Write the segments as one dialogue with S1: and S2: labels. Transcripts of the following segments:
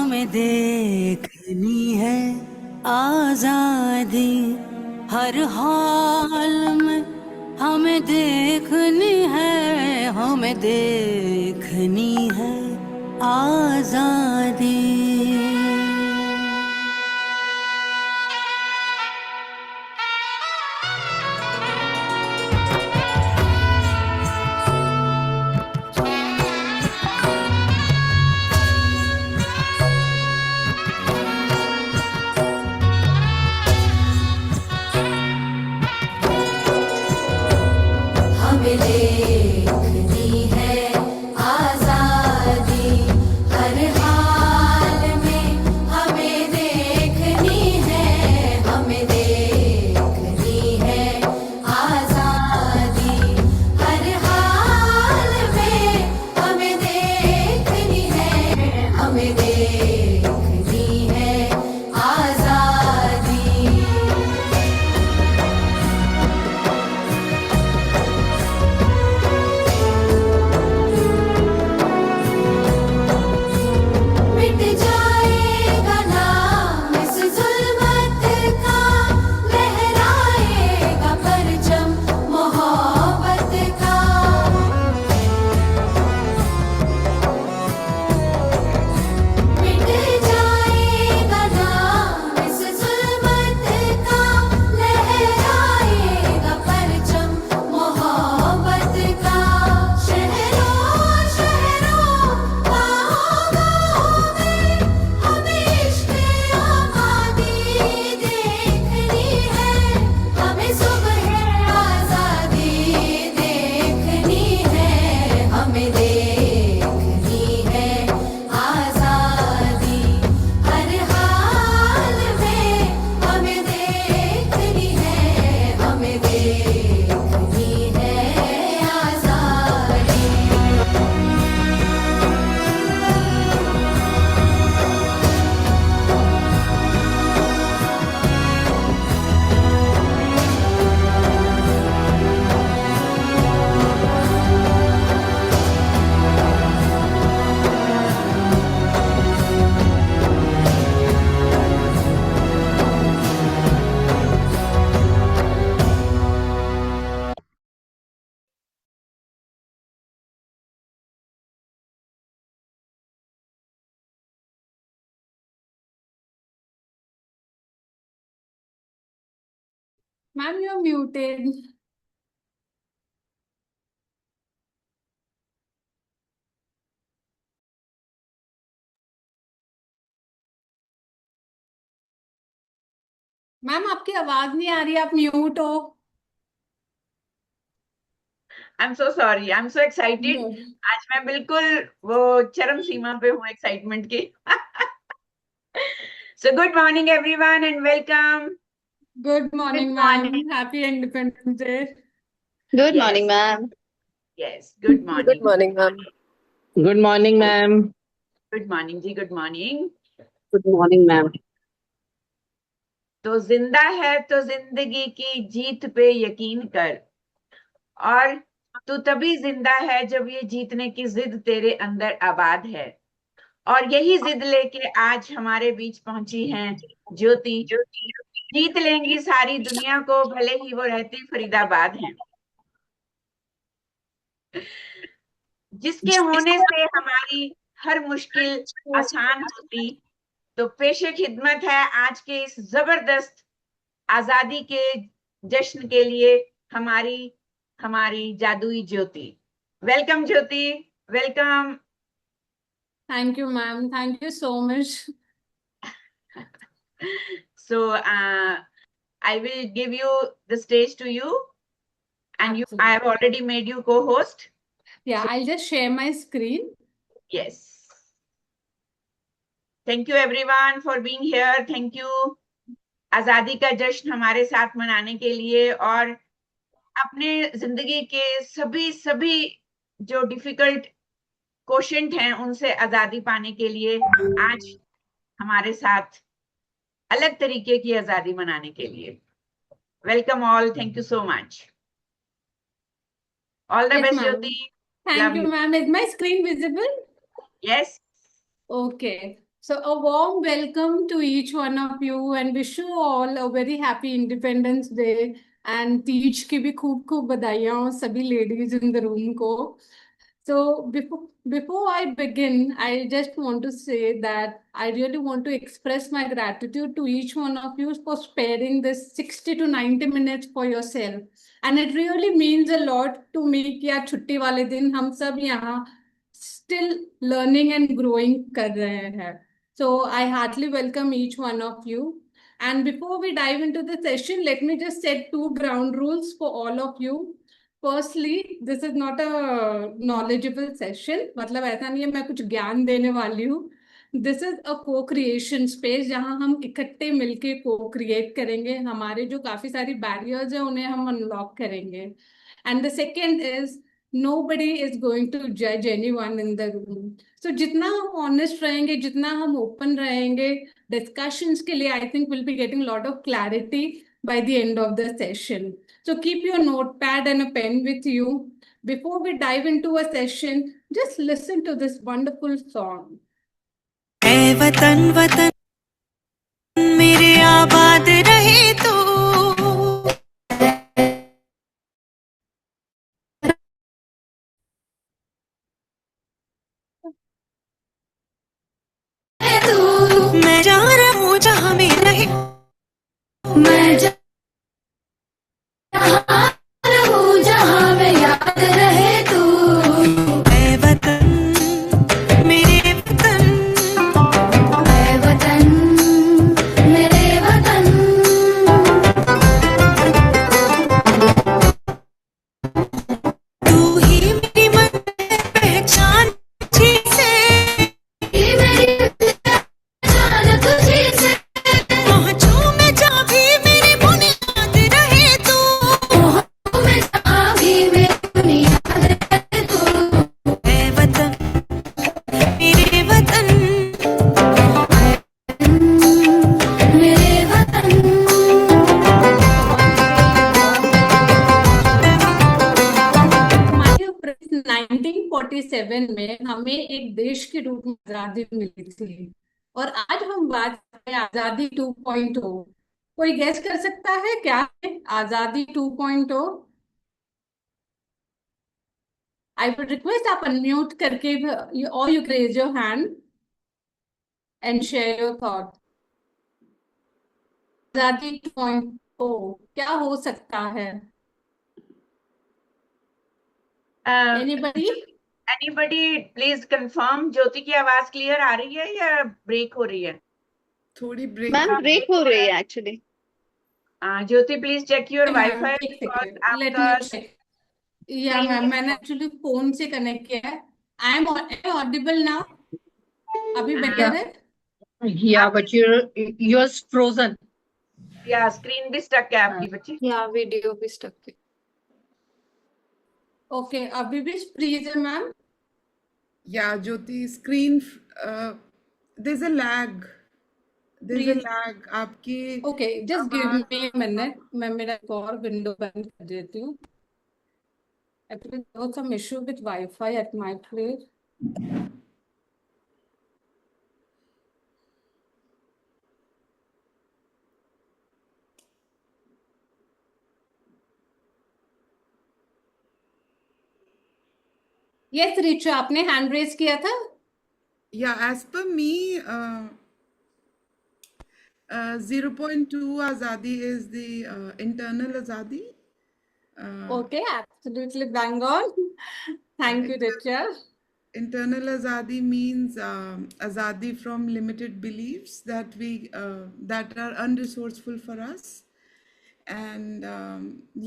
S1: हमें देखनी है आजादी, हर हाल में हमें देखनी है, हमें देखनी है आजादी। हमें देखनी है आजादी, हर हाल में हमें देखनी है, हमें देखनी है आजादी, हर हाल में हमें देखनी है, हमें देखनी है आजादी। मिट जाएगा नाम इस जुल्मत का, लहराएगा परचम मोहब्बत का। मिट जाएगा नाम इस जुल्मत का, लहराएगा परचम मोहब्बत का। शहरों शहरों गाँव में हमें इश्क़ आबादी देखनी है, हमें सुबह आज़ादी देखनी है, हमें देखनी है आज़ादी, हर हाल में हमें देखनी है, हमें देखनी है आज़ादी।
S2: Ma'am, you're muted. मैम आपकी आवाज नहीं आ रही, आप म्यूट हो।
S3: I am so sorry, I am so excited.
S2: No.
S3: आज मैं बिल्कुल वो चरम सीमा पे हूँ एक्साइटमेंट की। So good morning everyone and welcome.
S2: Good morning, ma'am. Happy Independence Day.
S4: Good
S3: Yes.
S4: morning, ma'am.
S3: Yes, good
S4: Good
S3: morning.
S4: morning, ma'am.
S5: Good morning ma'am.
S3: Good morning ji, good morning.
S5: Good morning ma'am.
S3: तो जिंदा है तो जिंदगी की जीत पे यकीन कर, और तू तभी जिंदा है जब ये जीतने की जिद तेरे अंदर आबाद है। और यही जिद लेके आज हमारे बीच पहुंची हैं ज्योति। जीत लेंगी सारी दुनिया को, भले ही वो रहती फरीदाबाद हैं। जिसके होने से हमारी हर मुश्किल आसान होती। तो पेशे खिदमत है आज के इस जबरदस्त आजादी के जश्न के लिए हमारी हमारी जादुई Jyoti. Welcome Jyoti, welcome.
S2: Thank you, ma'am. Thank you so much.
S3: So I will give you the stage to you, and I have already made you co-host.
S2: Yeah, I'll just share my screen.
S3: Yes. Thank you everyone for being here. Thank you आजादी का जश्न हमारे साथ मनाने के लिए, और अपने जिंदगी के सभी जो डिफिकल्ट क्वेश्चन हैं उनसे आजादी पाने के लिए आज हमारे साथ अलग तरीके की आजादी मनाने के लिए। Welcome all, thank you so much. All the
S2: Yes,
S3: best
S2: ma'am.
S3: Jyoti.
S2: Thank
S3: Love
S2: you,
S3: you.
S2: ma'am. Is my screen visible?
S3: Yes.
S2: Okay. So a warm welcome to each one of you and wish you all a very happy Independence Day and Teej की भी खूब खूब बधाइयाँ हो सभी ladies in the room को. So before I begin, I just want to say that I really want to express my gratitude to each one of you for sparing this 60 to 90 minutes for yourself. And it really means a lot to me कि आज छुट्टी वाले दिन हम सब यहाँ still learning and growing कर रहे हैं. So I heartily welcome each one of you. And before we dive into the session, let me just set two ground rules for all of you. Firstly, this is not a knowledgeable session. मतलब ऐसा नहीं है मैं कुछ ज्ञान देने वाली हूँ. This is a co-creation space जहाँ हम इकट्ठे मिलके co-create करेंगे. हमारे जो काफी सारी barriers हैं उन्हें हम unlock करेंगे. And the second is nobody is going to judge anyone in the room. So जितना हम honest रहेंगे, जितना हम open रहेंगे, discussions के लिए I think we'll be getting a lot of clarity by the end of the session. So keep your notepad and a pen with you. Before we dive into a session, just listen to this wonderful song.
S4: ऐ वतन वतन मेरे आबाद रहे तू मैं जा रहा हूँ जहाँ में रहे
S1: मैं रहूं जहां में याद रहे तू
S4: ऐ वतन मेरे वतन
S1: ऐ वतन मेरे वतन
S4: तू ही मेरी मन पहचान तुझी से
S1: ये मेरी पहचान तुझी से
S4: पहुँचूं मैं जहाँ भी मेरी बुनियाद रहे तू
S1: मैं जहां भी मेरी बुनियाद रहे तू
S4: ऐ वतन मेरे वतन
S1: मेरे वतन
S2: हमारे 1947 में हमें एक देश के रूप में आजादी मिली थी और आज हम बात करें आजादी 2.0. कोई गैस कर सकता है क्या है आजादी 2.0? I would request आप unmute करके or you raise your hand and share your thought. आजादी 2.0 क्या हो सकता है? Anybody?
S3: Anybody please confirm. Jyoti की आवाज क्लियर आ रही है या ब्रेक हो रही है?
S6: थोड़ी ब्रेक
S5: मैम ब्रेक हो रही है actually.
S3: Jyoti please check your
S2: Ma'am,
S3: wifi
S2: एक second. Let
S3: आपका.
S2: me check. Yeah,
S3: नहीं,
S2: मैम मैंने एक्चुअली फोन से कनेक्ट किया है. I am audible now. अभी बेटर है.
S5: Yeah, but yours frozen.
S3: या स्क्रीन भी स्टक है आपकी बच्ची.
S5: Yeah, video भी stuck है.
S2: ओके अभी भी फ्रीज है मैम.
S6: या Jyoti screen there's a lag आपकी.
S2: Okay just give me a minute. मैं मेरा एक और विंडो बंद कर देती हूँ. Actually there was some issue with wifi at my place. Yes Richa आपने हैंड रेज किया था.
S6: Yeah, as per me, 0.2 Azadi is the internal Azadi.
S2: Okay, absolutely bang on. Thank you, Richa.
S6: Internal Azadi means Azadi from limited beliefs that that are unresourceful for us. And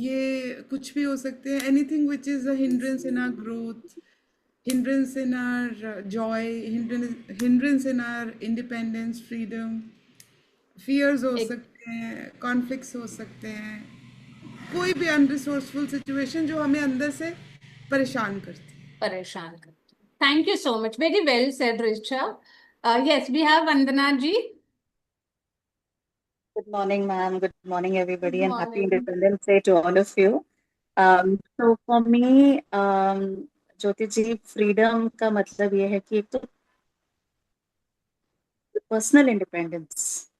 S6: ये कुछ भी हो सकते हैं. Anything which is a hindrance in our growth, hindrance in our joy, hindrance in our independence, freedom. Fears हो सकते हैं, conflicts हो सकते हैं, कोई भी unresourceful situation जो हमें अंदर से परेशान करती है.
S2: परेशान करते. Thank you so much. Very well said, Richa. Yes, we have Vandana ji.
S7: Good morning, ma'am. Good morning, everybody,
S2: Good
S7: and happy
S2: morning.
S7: Independence Day to all of you. So for me, Jyoti ji, freedom का मतलब ये है कि एक तो personal independence.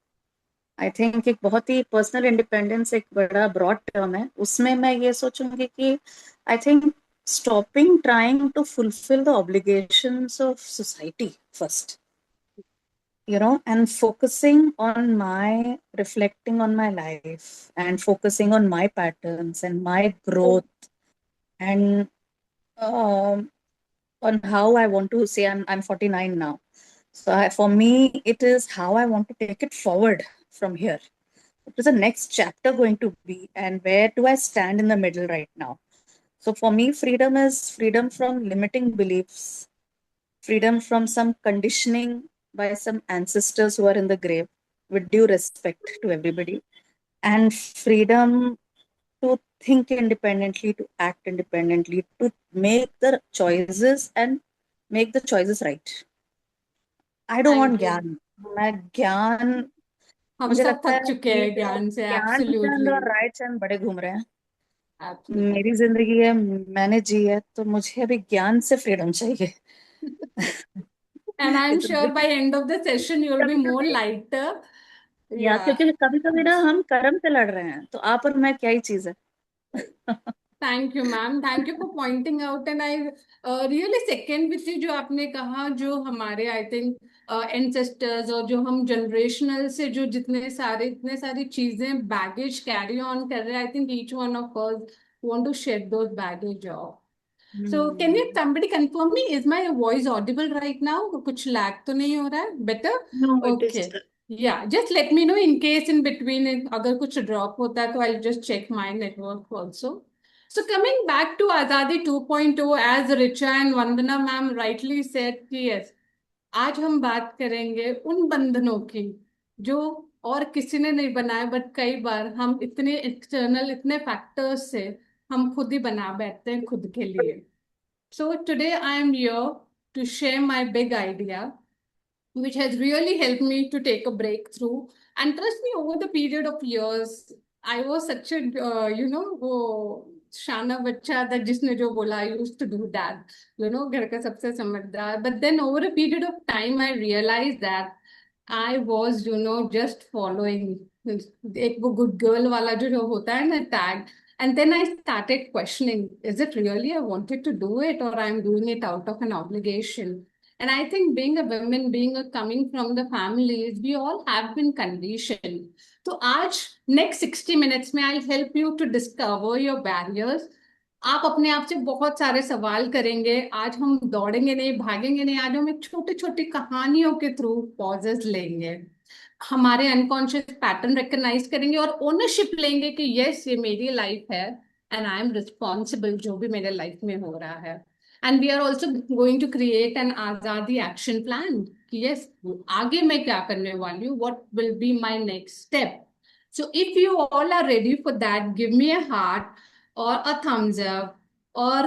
S7: I think एक बहुत ही personal independence एक बड़ा ब्रॉड टर्म है, उसमें मैं ये सोचूंगी कि I think stopping trying to fulfil the obligations of society first, and focusing on reflecting on my life and focusing on my patterns and my growth and on how I want to say I'm 49 now. So for me, it is how I want to take it forward from here. What is the next chapter going to be, and where do I stand in the middle right now? So for me, freedom is freedom from limiting beliefs, freedom from some conditioning by some ancestors who are in the grave, with due respect to everybody, and freedom to think independently, to act independently, to make the choices and make the choices right. I don't want
S2: Thank you.
S7: ज्ञान। मैं ज्ञान,
S2: हम
S7: मुझे
S2: सब
S7: लगता
S2: थक
S7: है
S2: चुके
S7: ये
S2: हैं ज्ञान से,
S7: ज्ञान चंद
S2: एब्सोल्युटली,
S7: और रायचंद बड़े घूम रहे हैं।
S2: एब्सोल्युटली।
S7: मेरी जिंदगी है, मैंने जी है, तो मुझे अभी ज्ञान से फ्रीडम चाहिए।
S2: And I'm
S7: It's a
S2: sure
S7: bit
S2: by end of the session you'll be
S7: कभी
S2: more
S7: कभी,
S2: lighter.
S7: या
S2: Yeah.
S7: क्योंकि कभी कभी ना हम कर्म से लड़ रहे हैं, तो आप और मैं क्या ही चीज है।
S2: Thank you, ma'am. Thank you for pointing out. And I really second with you जो आपने कहा, जो हमारे I think ancestors और जो हम generational से जो इतने सारी चीजें baggage carry on कर रहे हैं, I think each one of us want to shed those baggage off. So can you somebody confirm me? Is my voice audible right now? कुछ lag तो नहीं हो रहा है? Better?
S5: No, it is.
S2: Okay. Yeah, just let me know in case in between अगर कुछ drop होता है तो I'll just check my network also. So coming back to Azadi 2.0, as Richa and Vandana ma'am rightly said, yes, आज हम बात करेंगे उन बंधनों की जो और किसी ने नहीं बनाए, बट कई बार हम इतने एक्सटर्नल इतने फैक्टर्स से हम खुद ही बना बैठते हैं खुद के लिए. So today I am here to share my big idea, which has really helped me to take a breakthrough. And trust me, over the period of years, I was such a, वो शाना बच्चा that जिसने जो बोला, I used to do that, घर का सबसे समझदार. But then over a period of time, I realized that I was, just following एक वो good girl वाला जो होता है ना tag. And then I started questioning, is it really I wanted to do it, or I'm doing it out of an obligation? And I think being a woman, coming from the families, we all have been conditioned. So आज next 60 minutes में I'll help you to discover your barriers. आप अपने आप से बहुत सारे सवाल करेंगे. आज हम दौड़ेंगे नहीं, भागेंगे नहीं. आज हम एक छोटी छोटी कहानियों के थ्रू पॉजेस लेंगे, हमारे अनकॉन्शियस पैटर्न रिकग्नाइज करेंगे और ओनरशिप लेंगे कि यस, ये मेरी लाइफ है एंड आई एम रिस्पॉन्सिबल जो भी मेरे लाइफ में हो रहा है. And we are also going to create an azadi action plan कि यस, आगे मैं क्या करने वाली हूँ, what will be my next step. So if you all are ready for that, give me a heart or a thumbs up or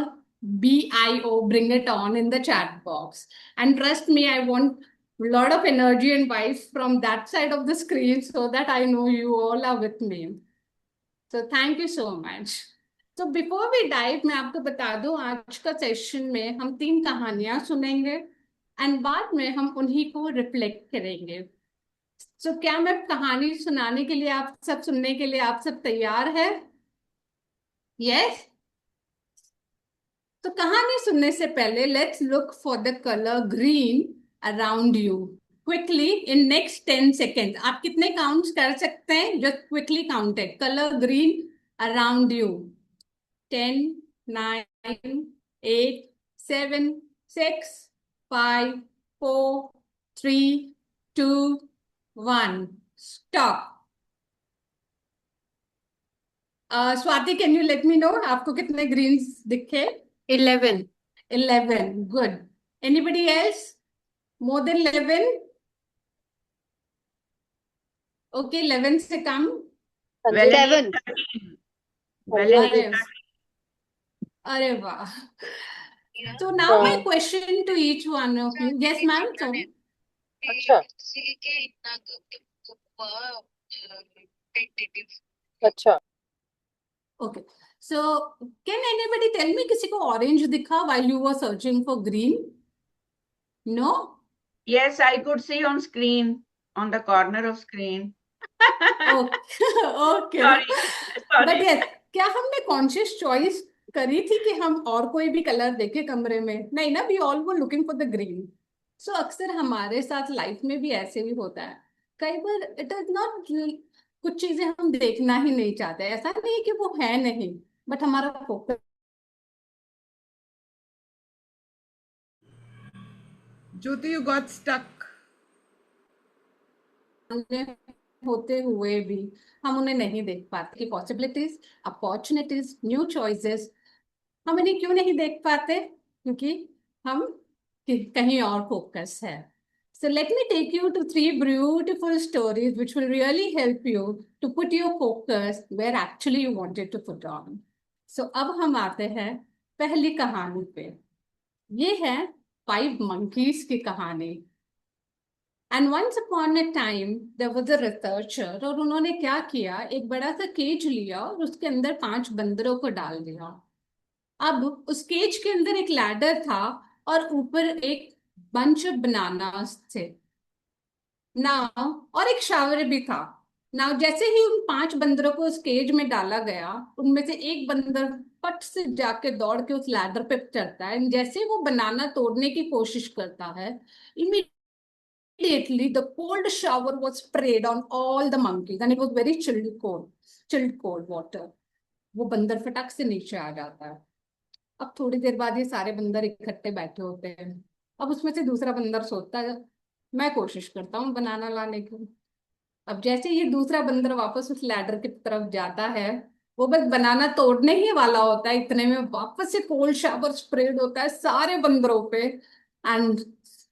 S2: BIO, bring it on in the chat box. And trust me, I want a lot of energy and vibes from that side of the screen so that I know you all are with me. So thank you so much. So before we dive, मैं आपको बता दूं, आज का session में हम 3 कहानियां सुनेंगे एंड बाद में हम उन्हीं को रिफ्लेक्ट करेंगे. So क्या मैं कहानी सुनाने के लिए, आप सब सुनने के लिए आप सब तैयार है? Yes? तो कहानी सुनने से पहले let's look for the colour green around you quickly in next 10 second. आप कितने काउंट्स कर सकते हैं? Just quickly count it. Colour green around you. 10, 9, 8, 7, 6, 5, 4, 3, 2, 1. Stop. Swati, can you let me know आपको कितने ग्रीन्स दिखे?
S5: 11.
S2: 11. Good. Anybody else? More than 11? Okay, 11 से कम?
S3: Well,
S5: 7.
S2: अरे अरे वाह. So now my question to each one of you. Yes, ma'am. So,
S5: अच्छा. अच्छा.
S2: okay. So can anybody tell me किसी को orange दिखा while you were searching for green? No?
S3: yes, I could see on screen. on the corner of screen.
S2: Okay
S3: Sorry,
S2: but
S3: sorry.
S2: Yes, क्या हमने conscious choice करी थी कि हम और कोई भी कलर देखे कमरे में? नहीं ना, we all were looking for the green. So अक्सर हमारे साथ लाइफ में भी ऐसे ही होता है. कई बार इट इज नॉट, कुछ चीजें हम देखना ही नहीं चाहते. ऐसा नहीं है कि वो है नहीं, बट हमारा focus
S6: Jyoti, you got stuck.
S2: होते हुए भी हम उन्हें नहीं देख पाते कि पॉसिबिलिटीज, अपॉर्चुनिटीज, न्यू चॉइसेस हम इन्हें क्यों नहीं देख पाते? क्योंकि हम कहीं और फोकस है. So let me take you to three beautiful stories which will really help you to put your focus where actually you wanted to put on. So अब हम आते हैं पहली कहानी पे. ये है 5 monkeys की कहानी. And once upon a time there was a researcher, और उन्होंने क्या किया, एक बड़ा सा केज लिया और उसके अंदर 5 बंदरों को डाल दिया. अब उस केज के अंदर एक लैडर था और ऊपर एक बंच ऑफ बनानास थे. नाउ और एक शावर भी था. नाउ जैसे ही उन 5 बंदरों को उस केज में डाला गया, उनमें से एक बंदर पट से जाके दौड़ के उस लैडर पे चढ़ता है. And जैसे वो बनाना तोड़ने की कोशिश करता है, immediately the cold shower was sprayed on all the monkeys and it was very chilled cold water. वो बंदर फटाक से नीचे आ जाता है. अब थोड़ी देर बाद ये सारे बंदर इकट्ठे बैठे होते हैं. अब उसमें से दूसरा बंदर सोचता है, मैं कोशिश करता हूँ बनाना लाने की. अब जैसे ये दूसरा बंदर वापस उस लैडर की तरफ जाता है, वो बस बनाना तोड़ने ही वाला होता है, इतने में वापस से कोल्ड शावर स्प्रेड होता है सारे बंदरों पे. एंड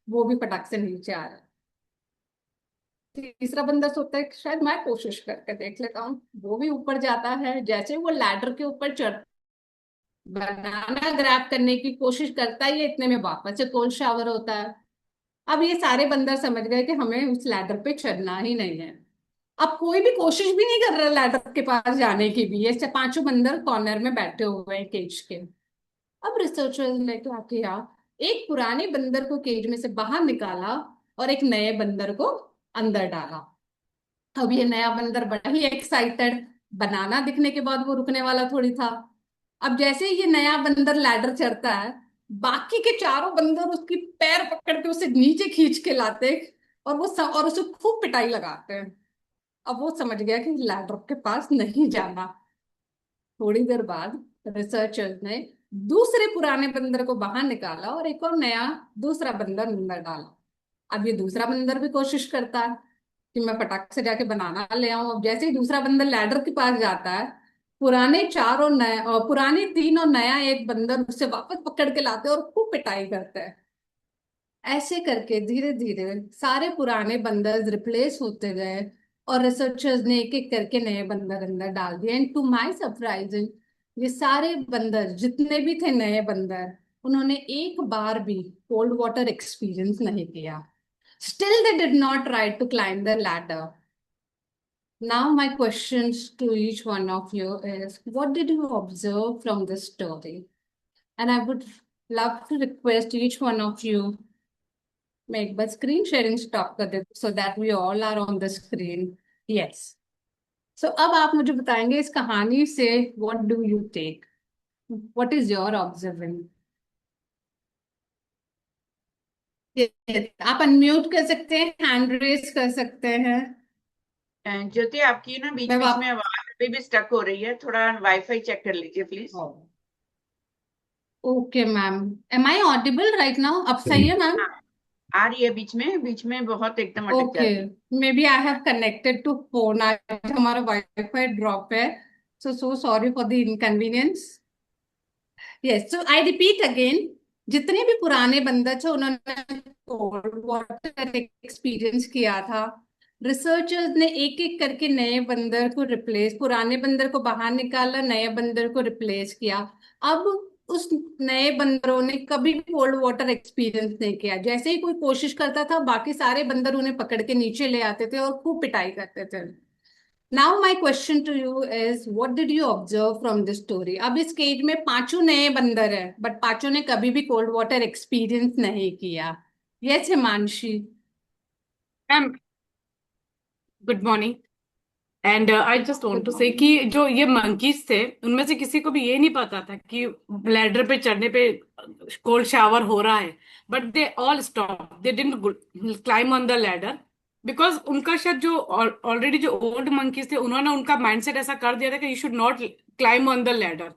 S2: वो भी फटाक से नीचे आ रहा है. तीसरा बंदर सोचता है कि शायद मैं कोशिश करके देख लेता हूँ. वो भी ऊपर जाता है. जैसे वो लैडर के ऊपर चढ़ बनाना ग्रैब करने की कोशिश करता ही है, इतने में वापस से कोल्ड शावर होता है. अब ये सारे बंदर समझ गए कि हमें उस लैडर पे चढ़ना ही नहीं है. अब कोई भी कोशिश भी नहीं कर रहा लैडर के पास जाने की भी. ये 5 बंदर कॉर्नर में बैठे हुए हैं केज के. अब रिसर्चर्स ने क्या किया, एक पुराने बंदर को केज में से बाहर निकाला और एक नए बंदर को अंदर डाला. अब ये नया बंदर बड़ा ही एक्साइटेड, बनाना दिखने के बाद वो रुकने वाला थोड़ी था. अब जैसे ही ये नया बंदर लैडर चढ़ता है, बाकी के चारों बंदर उसकी पैर पकड़ के उसे नीचे खींच के लाते और और उसे खूब पिटाई लगाते हैं. अब वो समझ गया कि लैडर के पास नहीं जाना. थोड़ी देर बाद रिसर्चर्स ने दूसरे पुराने बंदर को बाहर निकाला और एक और नया दूसरा बंदर अंदर डाला. अब ये दूसरा बंदर भी कोशिश करता है कि मैं फटाक से जाके बनाना ले आऊं. अब जैसे ही दूसरा बंदर लैडर के पास जाता है, पुराने 4 और नया, और पुराने 3 और नया एक बंदर उससे वापस पकड़ के लाते हैं और खूब पिटाई करते हैं. ऐसे करके धीरे धीरे सारे पुराने बंदर रिप्लेस होते गए और रिसर्चर्स ने एक एक करके नए बंदर अंदर डाल दिए. एंड टू माय सरप्राइजिंग, ये सारे बंदर जितने भी थे नए बंदर, उन्होंने एक बार भी कोल्ड वाटर एक्सपीरियंस नहीं किया. Still, they did not try to climb the ladder. Now, my questions to each one of you is, what did you observe from this story? And I would love to request each one of you, मैं एक बार screen sharing stop कर दे so that we all are on the screen. Yes. So अब आप मुझे बताएंगे इस कहानी से what do you take? What is your observing? आप अनम्यूट कर सकते हैं, हैंड रेस कर सकते हैं.
S3: ज्योति, आपकी ना बीच
S2: मैं
S3: बीच
S2: वाप-
S3: में आवाज अभी भी स्टक हो रही है. थोड़ा वाईफाई चेक कर लीजिए please.
S2: Okay ma'am, am I audible right now? अब सही है मैम?
S3: हाँ, आ रही है बीच में बहुत एकदम अटक
S2: ओके,
S3: जाती है.
S2: Maybe I have connected to phone. आज हमारा वाईफाई ड्रॉप है. So sorry for the inconvenience. Yes, so I repeat again, जितने भी पुराने बंदर थे उन्होंने कोल्ड वाटर एक्सपीरियंस किया था. रिसर्चर्स ने एक एक करके नए बंदर को रिप्लेस, पुराने बंदर को बाहर निकाला, नए बंदर को रिप्लेस किया. अब उस नए बंदरों ने कभी भी कोल्ड वाटर एक्सपीरियंस नहीं किया. जैसे ही कोई कोशिश करता था, बाकी सारे बंदर उन्हें पकड़ के नीचे ले आते थे और खूब पिटाई करते थे. Now my question to you is, what did you observe from this story? अब इस केज में 5 नए बंदर हैं, बट 5 ने कभी भी कोल्ड वाटर एक्सपीरियंस नहीं किया. Yes Himanshi?
S8: Ma'am good morning and I just want to say कि जो ये मंकीज थे उनमें से किसी को भी ये नहीं पता था कि लैडर पे चढ़ने पे कोल्ड शावर हो रहा है, but they all stop, they didn't climb on the ladder because उनका शायद जो ऑलरेडी जो ओल्ड मंकीज थे उन्होंने उनका माइंडसेट ऐसा कर दिया था कि you should not climb on the ladder,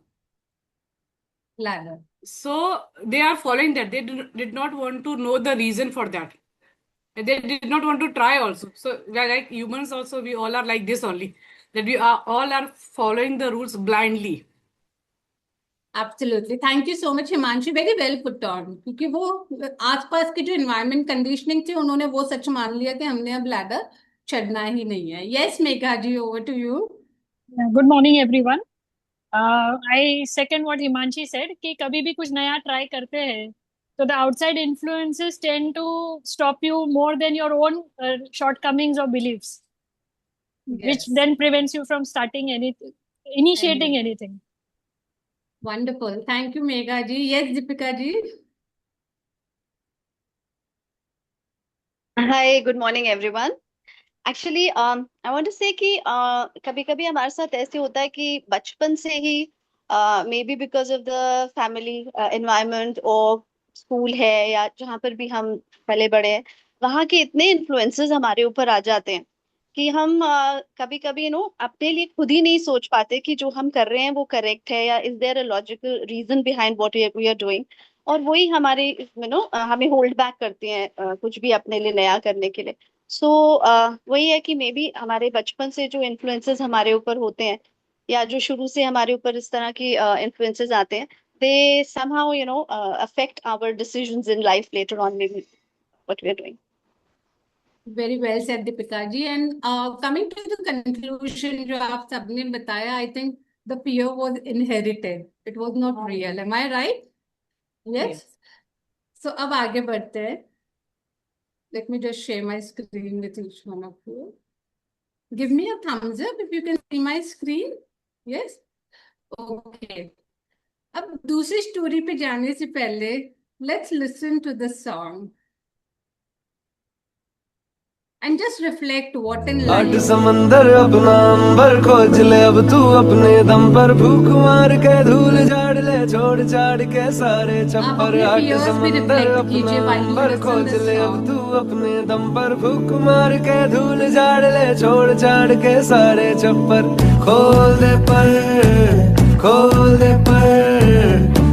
S2: ladder.
S8: so they are following that. They did not want to know the reason for that. They did not want to try also. So we are like humans also, we all are like this only, that we are all are following the rules blindly.
S2: Absolutely. Thank you so much, Himanshi. Very well put on. क्योंकि वो आसपास की जो environment conditioning थी उन्होंने वो सच मान लिया कि हमने अब ladder चढ़ना ही नहीं है. Yes, Megha ji, over to you.
S9: Yeah, good morning everyone. I second what Himanshi said कि कभी भी कुछ नया try करते हैं तो the outside influences tend to stop you more than your own shortcomings or beliefs, which
S2: Yes.
S9: then prevents you from starting anything, initiating anything.
S2: Wonderful. Thank you, Megha ji. Yes, Deepika ji.
S10: Hi, good morning everyone. Actually, I want to say कि कभी कभी हमारे साथ ऐसे होता है कि बचपन से ही maybe because of the family environment और स्कूल है या जहाँ पर भी हम पले बड़े हैं वहाँ के इतने इन्फ्लुएंसेस हमारे ऊपर आ जाते हैं कि हम कभी कभी अपने लिए खुद ही नहीं सोच पाते कि जो हम कर रहे हैं वो करेक्ट है या is there a logical reason behind what we are doing, और वही हमारे हमें होल्ड बैक करती हैं कुछ भी अपने लिए नया करने के लिए. सो वही है कि मे बी हमारे बचपन से जो इन्फ्लुएंसेस हमारे ऊपर होते हैं या जो शुरू से हमारे ऊपर इस तरह की इन्फ्लुएंसेस आते हैं, दे somehow affect our decisions in life later on, maybe what we are doing.
S2: Very well said, Deepika ji. And coming to the conclusion जो आप सबने बताया, I think the fear was inherited. It was not real. Am I right? Yes. So अब आगे बढ़ते हैं. Let me just share my screen with each one of you. Give me a thumbs up if you can see my screen. Yes? Okay. अब दूसरी story पे जाने से पहले let's listen to the song and just reflect what in
S11: आठ
S2: life.
S11: समंदर अपना अंबर खोज ले अब तू अपने दम पर, भूख मार के धूल झाड़ ले छोड़ छाड़ के सारे छप्पर.
S2: अपने
S11: आठ
S2: fears भी
S11: समंदर
S2: reflect
S11: अपना
S2: कीजिए while you
S11: अंबर
S2: listen
S11: खोज
S2: this
S11: ले अब
S2: song.
S11: तू अपने दम पर, भूख मार के धूल झाड़ ले छोड़ छाड़ के सारे छप्पर. खोल दे पर, खोल दे पर,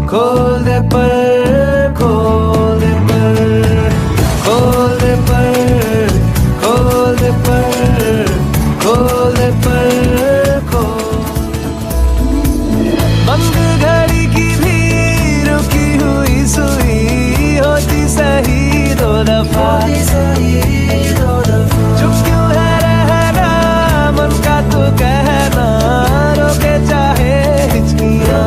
S11: खोल दे पर, खोल दे पर, खोल दे पर, खोल दे पर, खोल दे पर, खोल. बंद घड़ी की भी रुकी हुई सुई होती सही दो दफा. चुप क्यों है रहना मन का तू कहना, रोके चाहे हिचकियां.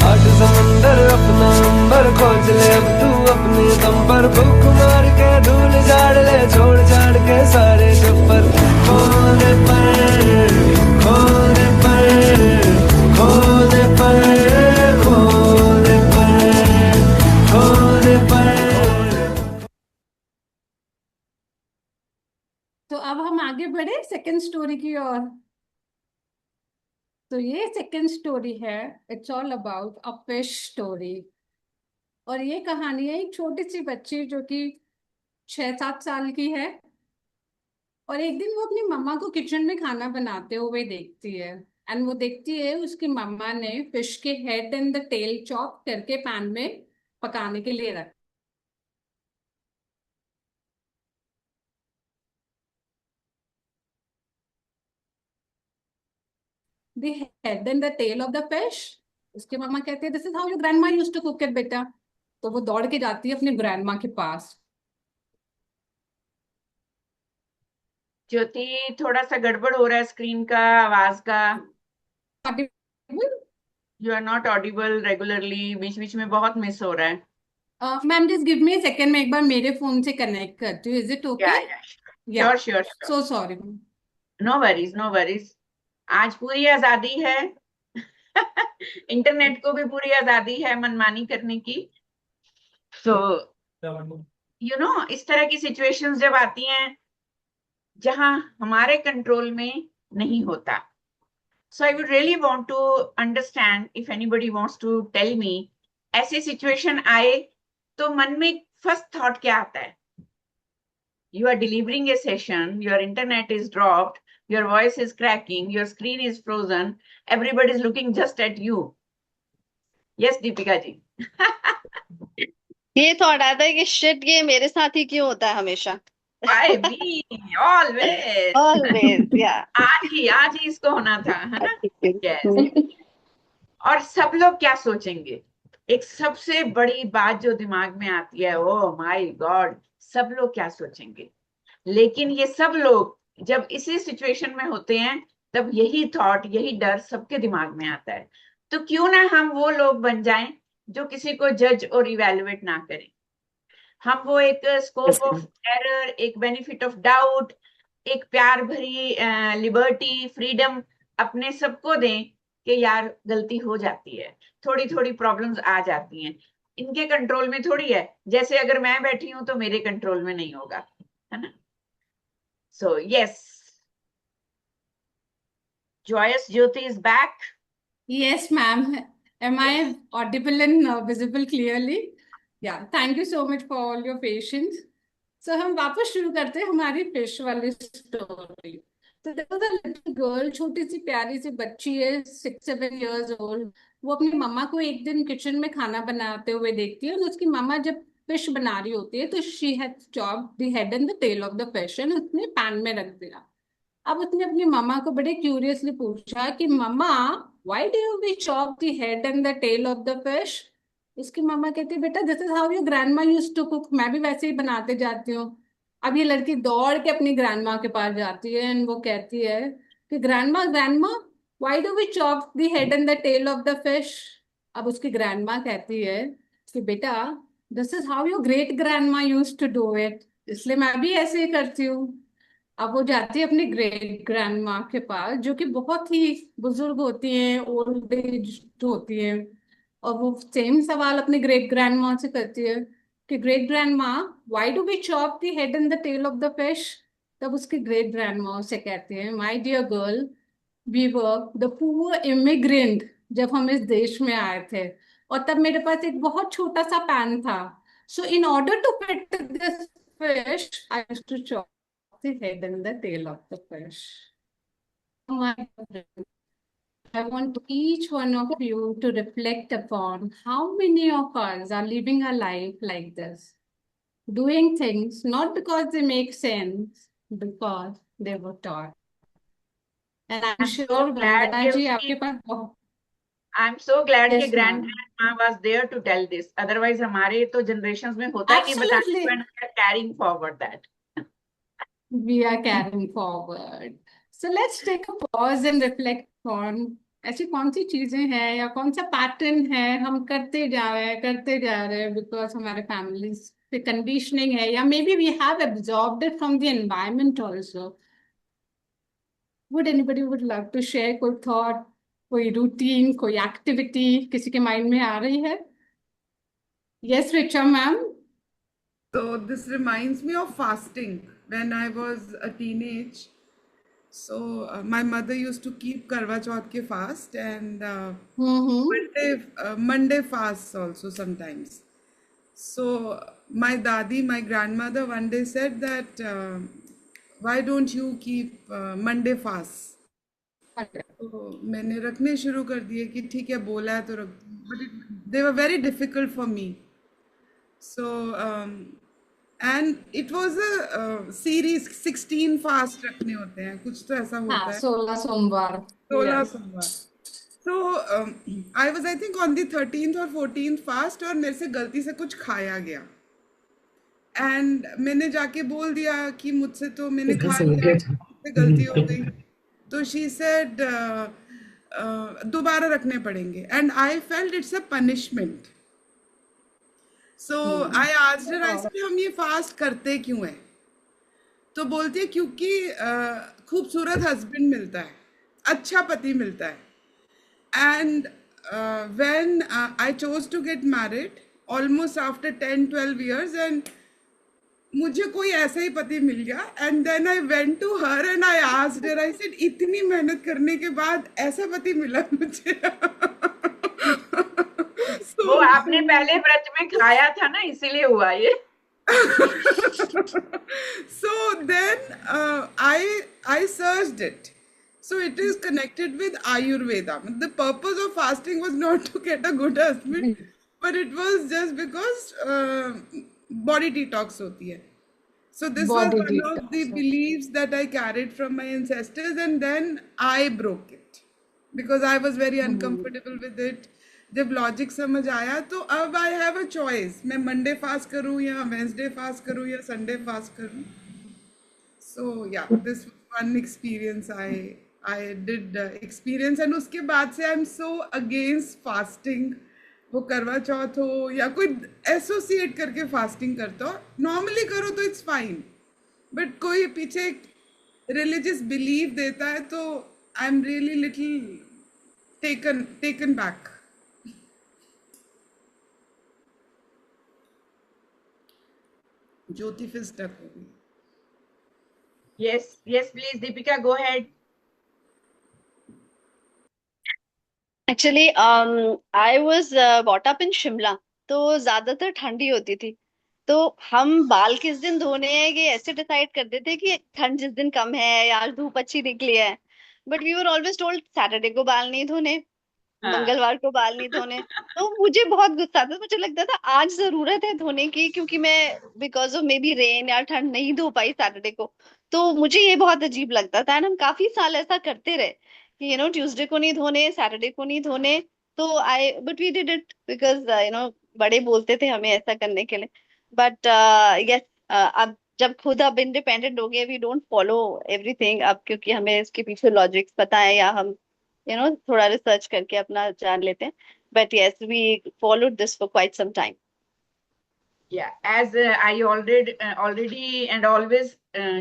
S11: आठ समंदर अपना अंबर खोज ले अब तू अपने दम पर, भूख मार के धूल झाड़ ले छोड़ छाड़ के सारे छप्पर. खोल दे पर, खोल दे पर, खोल दे पर, खोल दे पर, खोल दे पर.
S2: तो अब हम आगे बढ़े सेकंड स्टोरी की ओर. तो ये सेकंड स्टोरी है, it's all about a fish story. और ये कहानी है एक छोटी सी बच्ची जो कि 6-7 साल की है. और एक दिन वो अपनी मम्मा को किचन में खाना बनाते हुए देखती है. एंड वो देखती है उसकी मम्मा ने फिश के head and the tail chop करके पैन में पकाने के लिए रखा. The head and the tail of the fish. उसके मम्मा कहते हैं, this is how your grandma used to cook it बेटा. तो वो दौड़ के जाती है अपने ग्रैंडमा के पास.
S3: ज्योति, थोड़ा सा गड़बड़ हो रहा है स्क्रीन का, आवाज का. You are not audible regularly, बीच बीच में बहुत मिस हो रहा है.
S2: Ma'am just give me a second, मैं एक बार मेरे फोन से कनेक्ट करती हूँ. Is it okay?
S3: Sure sure.
S2: So sorry.
S3: No worries, no worries. आज पूरी आजादी है. इंटरनेट को भी पूरी आजादी है मनमानी करने की. सो इस तरह की सिचुएशंस जब आती हैं जहां हमारे कंट्रोल में नहीं होता. So I would really want to understand if anybody wants to tell me, ऐसी सिचुएशन आए तो मन में फर्स्ट थॉट क्या आता है? You are delivering a session, your internet is dropped, your voice is cracking, your screen is frozen, everybody is looking just at you. Yes, Deepika ji.
S10: ये thought आता है कि शिट, ये मेरे साथ ही क्यों होता है हमेशा.
S3: Why me? Always.
S10: Always, yeah.
S3: आज ही इसको होना था, है ना? Yes. और सब लोग क्या सोचेंगे? एक सबसे बड़ी बात जो दिमाग में आती है, ओह माय गॉड, सब लोग क्या सोचेंगे? लेकिन ये सब लोग जब इसी सिचुएशन में होते हैं तब यही थॉट, यही डर सबके दिमाग में आता है. तो क्यों ना हम वो लोग बन जाएं जो किसी को जज और इवेलुएट ना करें. हम वो एक स्कोप ऑफ एरर, एक बेनिफिट ऑफ डाउट, एक प्यार भरी लिबर्टी, फ्रीडम अपने सबको दें कि यार गलती हो जाती है, थोड़ी थोड़ी प्रॉब्लम्स आ जाती हैं, इनके कंट्रोल में थोड़ी है. जैसे अगर मैं बैठी हूं तो मेरे कंट्रोल में नहीं होगा, है ना? So yes, Joyous Jyoti is back.
S2: Yes, ma'am. Am I audible and visible clearly? Yeah, thank you so much for all your patience. So हम वापस शुरू करते हैं हमारी फिश वाली स्टोरी. तो देखो, द लिटिल गर्ल, छोटी सी प्यारी सी बच्ची है, 6-7 years old. वो अपनी मम्मा को एक दिन किचन में खाना बनाते हुए देखती है, और उसकी मम्मा जब फिश बना रही होती है तो she had chopped the head and the tail of the fish and उसने पैन में रख दिया. अब उसने अपनी मम्मा को बड़े क्यूरियसली पूछा कि मम्मा, why do you we chop the head and the tail of the fish? इसकी मम्मा कहती है, बेटा this is how your grandma used to cook, मैं भी वैसे ही बनाते जाती हूँ. अब ये लड़की दौड़ के अपनी ग्रैंडमा के पास जाती है एंड वो कहती है कि grandma, grandma, why do we chop the head and the tail of the fish? अब उसकी ग्रैंडमा कहती है कि बेटा, this is how your great grandma used to do it, इसलिए मैं भी ऐसे ही करती हूँ. अब वो जाती है अपनी ग्रेट ग्रैंड माँ के पास, जो कि बहुत ही बुजुर्ग होती हैं, ओल्ड एज होती हैं, और वो सेम सवाल अपनी ग्रेट ग्रैंड माँ से करती है कि ग्रेट ग्रैंड माँ, why do we chop the head and the tail of the fish? तब उसकी ग्रेट ग्रैंड माँ उसे कहती है, my dear girl, we were the poor immigrant जब हम इस देश में आए थे, और तब मेरे पास एक बहुत छोटा सा पैन था. So in order to fit this fish I used to chop the head and the tail of the fish. My friend, I want each one of you to reflect upon how many of us are living a life like this, doing things not because they make sense, because they were taught. And I'm
S3: I'm so
S2: sure
S3: glad
S2: Vandana
S3: कि
S2: ji
S3: उसकी
S2: आपके पास बहुत.
S3: I'm so glad
S2: Yes,
S3: कि
S2: ma'am.
S3: grandma was there to tell this. Otherwise हमारे तो generations में होता ही नहीं बताने
S2: Absolutely.
S3: को, and we are carrying forward that.
S2: We are carrying forward. So let's take a pause and reflect on ऐसी कौन सी चीजें हैं या कौन सा पैटर्न है हम करते जा रहे हैं बिकॉज हमारे फैमिली से कंडीशनिंग है, या maybe we have absorbed it from the environment also. Would anybody would love to share कोई थॉट, कोई रूटीन, कोई एक्टिविटी किसी के माइंड में आ रही है? Yes Richa ma'am.
S6: So this reminds me of fasting. When I was a teenage, so my mother used to keep Karwa Chauth ke fast, and Monday fasts also sometimes. So my dadi, my grandmother, one day said that why don't you keep Monday fast? तो मैंने रखने शुरू कर दिए कि ठीक है, बोला है तो रख. But they were very difficult for me. So and it was a series, 16 fast रखने होते हैं, कुछ तो ऐसा होता
S2: हाँ,
S6: है,
S2: 16 सोमवार.
S6: 16
S2: Yes.
S6: सोमवार. So I was I think on the 13th or 14th fast, और मेरे से गलती से कुछ खाया गया, एंड मैंने जाके बोल दिया कि मुझसे तो मैंने खा लिया, मुझसे गलती हो गई. तो शी सेड दोबारा रखने पड़ेंगे, and I felt it's a punishment. So I asked her, I said हम ये फास्ट करते क्यों है? तो बोलती है क्योंकि खूबसूरत हस्बैंड मिलता है, अच्छा पति मिलता है. And when I chose to get married almost after 10-12 years, and मुझे कोई ऐसा ही पति मिल गया, and then I went to her and I asked her, I said इतनी मेहनत करने के बाद ऐसा पति मिला मुझे।
S3: वो आपने पहले व्रत में खाया था ना, इसीलिए हुआ ये।
S6: So then I searched it. So it is connected with Ayurveda. The purpose of fasting was not to get a good husband, but it was just because body detox hoti hai. So this
S2: Body
S6: was one of the
S2: detox.
S6: beliefs that I carried from my ancestors, and then I broke it because I was very uncomfortable with it. जब logic समझ आया तो अब I have a choice, मैं Monday fast करूं या Wednesday fast करूं या संडे फास्ट करूं. सो या this one experience I did experience, and उसके बाद से I am so against fasting. वो करवा चौथ हो या कोई एसोसिएट करके फास्टिंग करता हो, नॉर्मली करो तो इट्स फाइन, बट कोई पीछे रिलीजियस बिलीव देता है तो I am really little taken back. Jyoti फिर स्टक हो गई.
S3: Yes, please, Deepika, go ahead.
S10: Actually, I was brought up in Shimla, तो ज्यादातर ठंडी होती थी. तो हम बाल किस दिन धोने हैं ये ऐसे डिसाइड करते थे कि ठंड जिस दिन कम है या आज धूप अच्छी निकली है. But we were always told Saturday को बाल नहीं धोने, मंगलवार को बाल नहीं धोने. तो मुझे बहुत गुस्सा आता था. मुझे लगता था आज जरूरत है धोने की, क्योंकि मैं because of may be rain या ठंड नहीं धो पाई सैटरडे को. तो मुझे ये बहुत अजीब लगता था. एंड हम काफी साल ऐसा करते रहे कि ट्यूसडे को नहीं धोने, सैटरडे को नहीं धोने. तो but we did it because बड़े बोलते थे हमें ऐसा करने के लिए. बट यस, अब जब खुद अब इंडिपेंडेंट हो गए, वी डोंट फॉलो एवरीथिंग अब, क्योंकि हमें इसके पीछे लॉजिक्स पता है या हम थोड़ा रिसर्च करके अपना जान लेते हैं. But yes, we followed this for quite some time.
S3: Yeah, as I already and always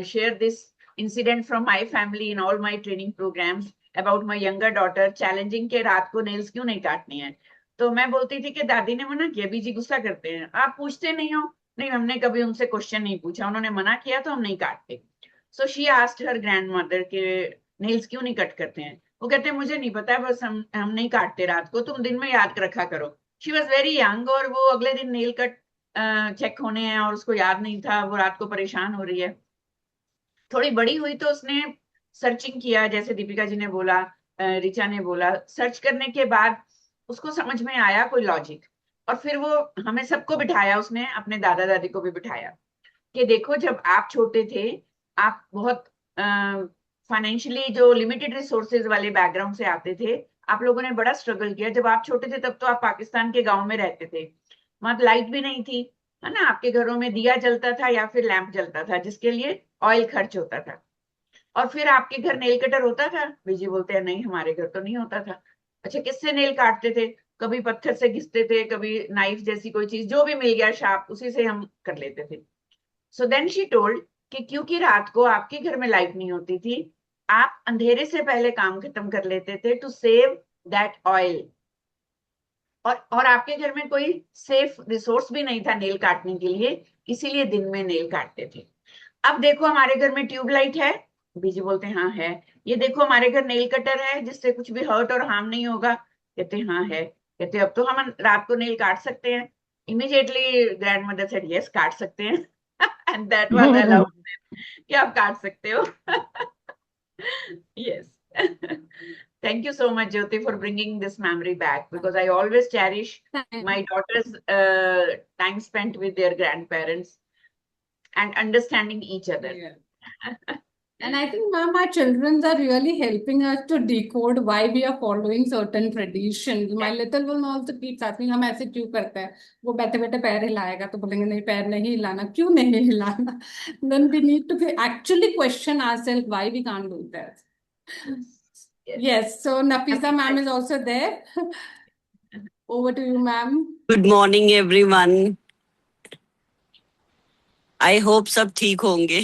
S3: share this incident from my family in all my training programs about my younger daughter challenging के रात को nails क्यों नहीं काटनी है. तो मैं बोलती थी कि दादी ने मना किया, बीजी गुस्सा करते हैं, आप पूछते नहीं हो. नहीं, हमने कभी उनसे क्वेश्चन नहीं पूछा, उन्होंने मना किया तो हम नहीं काटते. So she asked her grandmother के नेल्स क्यों नहीं कट करते हैं. वो कहते हैं मुझे नहीं पता, बस हम नहीं काटते रात को, तुम दिन में याद रखा करो. शी वॉज वेरी यंग और वो अगले दिन नेल कट चेक होने हैं और उसको याद नहीं था, वो रात को परेशान हो रही है. थोड़ी बड़ी हुई तो उसने सर्चिंग किया, जैसे दीपिका जी ने बोला, रिचा ने बोला. सर्च करने के बाद उसको समझ में आया कोई लॉजिक, और फिर वो हमें सबको बिठाया, उसने अपने दादा दादी को भी बिठाया कि देखो जब आप छोटे थे, आप बहुत फाइनेंशियली जो लिमिटेड रिसोर्सेज वाले बैकग्राउंड से आते थे, आप लोगों ने बड़ा स्ट्रगल किया. जब आप छोटे थे तब तो आप पाकिस्तान के गांव में रहते थे, वहां लाइट भी नहीं थी, है ना. आपके घरों में दिया जलता था या फिर लैंप जलता था, जिसके लिए ऑयल खर्च होता था. और फिर आपके घर नेल कटर होता था. बीजी बोलते हैं नहीं, हमारे घर तो नहीं होता था. अच्छा, किससे नेल काटते थे? कभी पत्थर से घिसते थे, कभी नाइफ जैसी कोई चीज, जो भी मिल गया शार्प, उसी से हम कर लेते थे. सो देन शी टोल्ड कि क्योंकि रात को आपके घर में लाइट नहीं होती थी, आप अंधेरे से पहले काम खत्म कर लेते थे टू सेव दैट ऑयल. और आपके घर में कोई सेफ रिसोर्स भी नहीं था नेल काटने के लिए, इसीलिए दिन में नेल काटते थे. अब देखो हमारे घर में ट्यूबलाइट है. बीजी बोलते हैं हाँ है. ये देखो हमारे घर नेल कटर है जिससे कुछ भी हर्ट और हार्म नहीं होगा. कहते हैं हाँ है. कहते अब तो हम रात को नेल काट सकते हैं. इमीडिएटली ग्रैंडमदर सेड यस, काट सकते हैं. एंड दैट वाज अलाउड कि आप काट सकते हो. Yes. Thank you so much, Jyoti, for bringing this memory back, because I always cherish my daughter's time spent with their grandparents and understanding each other.
S2: Yeah. And I think, ma'am, our children are really helping us to decode why we are following certain traditions. My little one also keeps asking, हम ऐसे क्यों करते हैं? वो बैठे बैठे पैर हिलाएगा तो बोलेंगे नहीं, पैर नहीं हिलाना. क्यों नहीं हिलाना? Then we need to actually question ourselves why we can't do that. Yes, so Nafisa ma'am is also there. Over to you, ma'am.
S12: Good morning, everyone. I hope सब ठीक होंगे.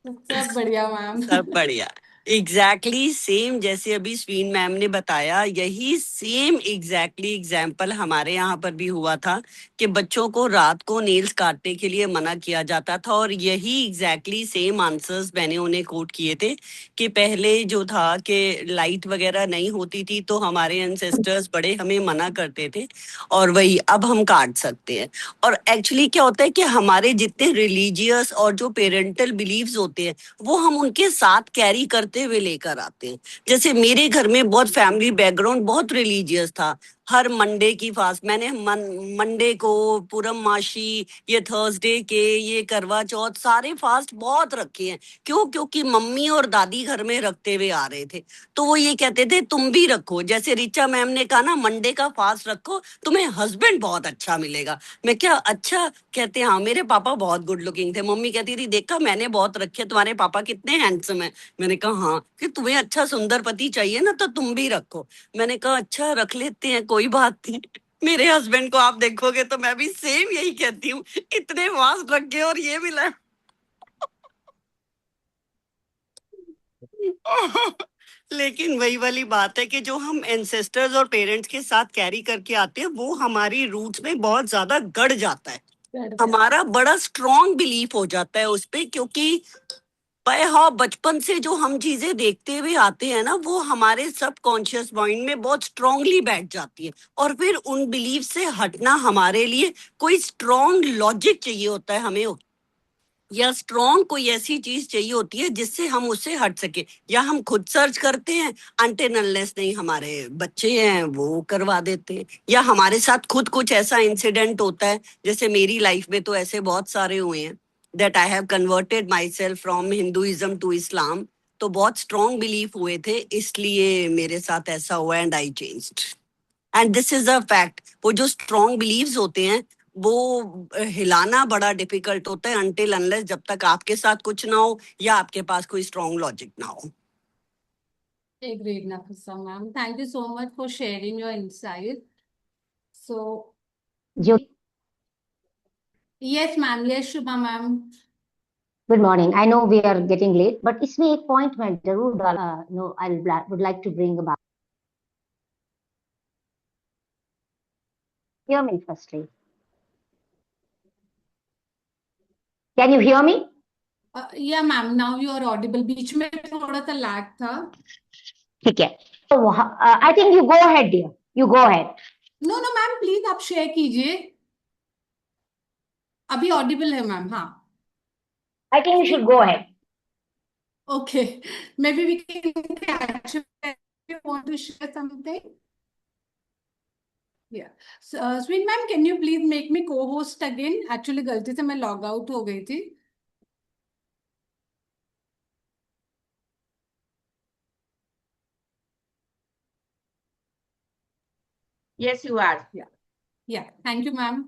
S2: सब बढ़िया मैम.
S12: सब बढ़िया. एग्जैक्टली सेम जैसे अभी Swinney ma'am ने बताया, यही सेम एग्जैक्टली एग्जाम्पल हमारे यहाँ पर भी हुआ था कि बच्चों को रात को नेल्स काटने के लिए मना किया जाता था, और यही एग्जैक्टली सेम आंसर्स मैंने उन्हें कोट किए थे कि पहले जो था कि लाइट वगैरह नहीं होती थी तो हमारे एंसेस्टर्स बड़े हमें मना करते थे, और वही अब हम काट सकते हैं। और एक्चुअली क्या होता है कि हमारे जितने रिलीजियस और जो पेरेंटल बिलीव्स होते हैं वो हम उनके साथ कैरी करते हुए लेकर आते हैं। जैसे मेरे घर में बहुत फैमिली बैकग्राउंड बहुत रिलीजियस था। हर मंडे की फास्ट मैंने मंडे को पूर्णमासी, ये थर्सडे के, ये करवा चौथ, सारे फास्ट बहुत रखे हैं। क्यों? क्योंकि मम्मी और दादी घर में रखते हुए आ रहे थे, तो वो ये कहते थे तुम भी रखो। जैसे रिचा मैम ने कहा ना, मंडे का फास्ट रखो, तुम्हें हस्बैंड बहुत अच्छा मिलेगा। मैं क्या अच्छा? कहते हाँ, मेरे पापा बहुत गुड लुकिंग थे। मम्मी कहती थी देखा मैंने बहुत रखे, तुम्हारे पापा कितने हैंडसम है। मैंने कहा हाँ, कि तुम्हें अच्छा सुंदर पति चाहिए ना तो तुम भी रखो। मैंने कहा अच्छा रख लेते हैं, कोई बात नहीं। मेरे हस्बैंड को आप देखोगे तो मैं भी सेम यही कहती हूँ, इतने फास्ट रखे और ये मिला। लेकिन वही वाली बात है कि जो हम एंसेस्टर्स और पेरेंट्स के साथ कैरी करके आते हैं वो हमारी रूट्स में बहुत ज्यादा गड़ जाता है। हमारा बड़ा स्ट्रॉन्ग बिलीफ हो जाता है उस पे, क्योंकि हाँ बचपन से जो हम चीजें देखते हुए आते हैं ना वो हमारे सबकॉन्शियस माइंड में बहुत स्ट्रांगली बैठ जाती है, और फिर उन बिलीफ से हटना हमारे लिए कोई स्ट्रॉन्ग लॉजिक चाहिए होता है हमें, या स्ट्रॉन्ग कोई ऐसी चीज चाहिए होती है जिससे हम उससे हट सके, या हम खुद सर्च करते हैं अनटिल अनलेस नहीं हमारे बच्चे हैं वो करवा देते हैं, या हमारे साथ खुद कुछ ऐसा इंसिडेंट होता है। जैसे मेरी लाइफ में तो ऐसे बहुत सारे हुए हैं that I have converted my self from Hinduism to Islam. तो बहुत स्ट्रॉन्ग बिलीफ हुए थे, इसलिए मेरे साथ ऐसा हुआ and I changed, and this is a fact. वो जो स्ट्रॉन्ग बिलीव्स होते हैं वो हिलाना बड़ा डिफिकल्ट होता है अनटिल अनलेस जब तक आपके साथ कुछ ना हो या आपके पास कोई स्ट्रॉन्ग लॉजिक ना हो।
S2: Agreed, Nafisa ma'am. Thank you so much for sharing your insight. So, yes, ma'am. Yes, Shubha ma'am.
S13: Good morning. I know we are getting late, but इसमें एक पॉइंट मैं जरूर no I would like to bring about. Hear me firstly, can you hear me?
S2: Yeah, ma'am. Now you are audible. बीच में थोड़ा सा lag था.
S13: ठीक है, तो I think you go ahead dear, you go ahead.
S2: No, no, ma'am. Please आप share कीजिए. अभी ऑडिबल है मैम. हाँ.
S13: I think you should go ahead.
S2: Okay. Maybe we can catch up if you want to share something. Yeah. So, Sweet ma'am, can you please make me co-host again? Actually, गलती से मैं log out हो गई थी.
S3: Yes, you are.
S2: Yeah. Yeah. Thank you, ma'am.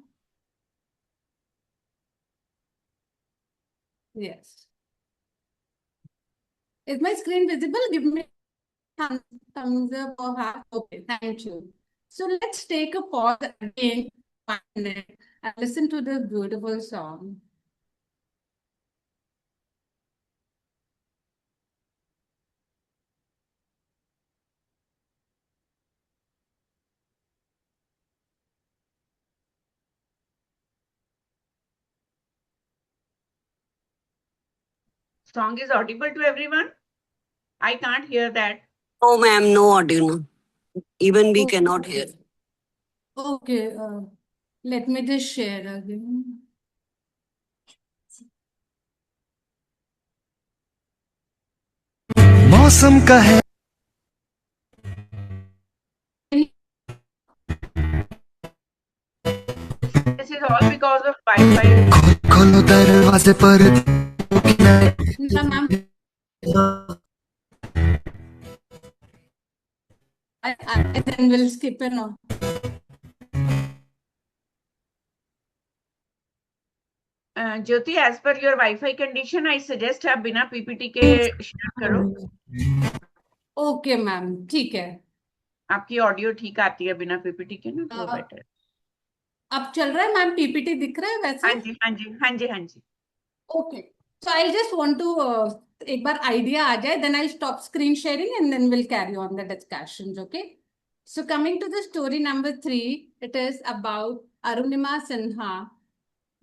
S2: Yes. Is my screen visible? Give me thumbs up or heart. Okay, thank you. So let's take a pause again 1 minute and listen to this beautiful song.
S3: Song is audible to everyone? I can't hear that.
S12: No ma'am, no audio. Even we
S2: Okay.
S12: cannot hear.
S2: Okay, let me just share again.
S11: मौसम का है
S3: This is all because of Wi-Fi.
S11: खोलो दरवाजे पर
S2: No, ma'am. I then will skip it now.
S3: Jyoti, as per your Wi-Fi condition, I suggest आप बिना PPT के share करो.
S2: Okay, ma'am. ठीक है.
S3: आपकी ऑडियो ठीक आती है बिना PPT के ना, तो बेटर.
S2: अब चल रहा है मैम? PPT दिख रहा है वैसे?
S3: हाँ जी, हाँ जी, हाँ जी, हाँ जी.
S2: Okay. So I'll just want to एक बार idea आ जाए, then I'll stop screen sharing and then we'll carry on the discussions, okay? So coming to the story number 3, it is about Arunima Sinha,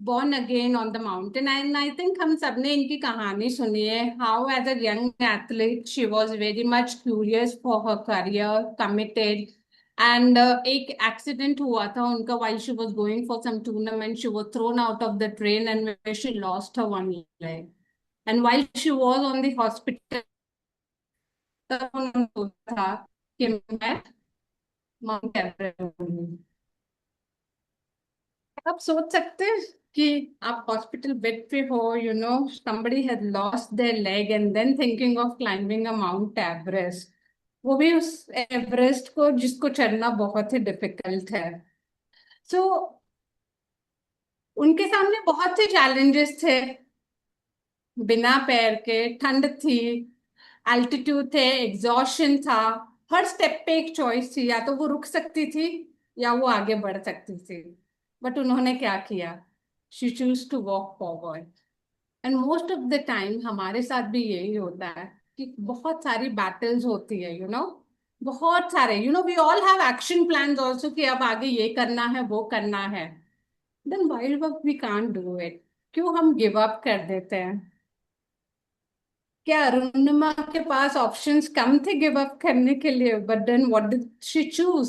S2: born again on the mountain. And I think हम सबने इनकी कहानी सुनी है. How as a young athlete she was very much curious for her career, committed. And एक accident हुआ था उनका while she was going for some tournament. She was thrown out of the train and where she lost her one leg. And while she was on the hospital, तब उन्होंने सोचा था कि मैं माउंट एवरेस्ट जाऊंगी. आप सोच सकते हैं कि आप हॉस्पिटल बेड पे हो, somebody has lost their leg and then thinking of climbing a Mount Everest. वो भी उस एवरेस्ट को जिसको चढ़ना बहुत ही डिफिकल्ट है. सो उनके सामने बहुत से चैलेंजेस थे. बिना पैर के, ठंड थी, एल्टीट्यूड थे, एग्जॉशन था. हर स्टेप पे एक चॉइस थी, या तो वो रुक सकती थी या वो आगे बढ़ सकती थी. बट उन्होंने क्या किया? She choose to walk forward. And most of the time हमारे साथ भी यही होता है कि बहुत सारी बैटल्स होती है, बहुत सारे, we all have action plans also कि अब आगे ये करना है, वो करना है. Then why we can't do it? क्यों हम गिव अप कर देते हैं? क्या अरुणिमा के पास ऑप्शंस कम थे गिव अप करने के लिए? But then what did she choose?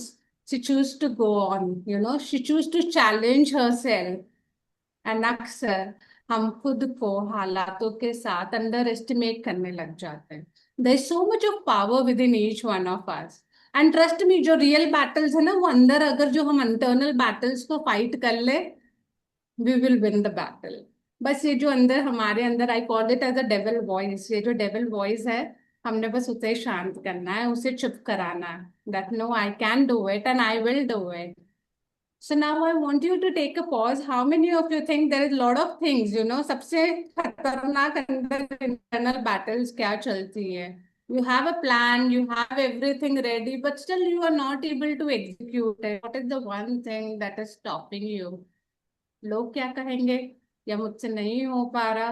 S2: She choose to go on, she choose to challenge herself. And अक्सर हम खुद को हालातों के साथ अंडर एस्टिमेट करने लग जाते हैं. There is so much of power within each one of us. And trust me, जो रियल बैटल्स है ना, वो अंदर, अगर जो हम इंटरनल बैटल्स को फाइट कर ले, we will win the battle. बस ये जो अंदर, हमारे अंदर, I call it as a devil voice. ये जो डेविल वॉइस है, हमने बस उसे शांत करना है, उसे चुप कराना है. That no, I can do it and I will do it. So now I want you to take a pause. How many of you think there is a lot of things, सबसे खतरनाक अंदर internal battles क्या चलती है? You have a plan, you have everything ready, but still you are not able to execute it. What is the one thing that is stopping you? लोग क्या कहेंगे, या मुझसे नहीं हो पा रहा,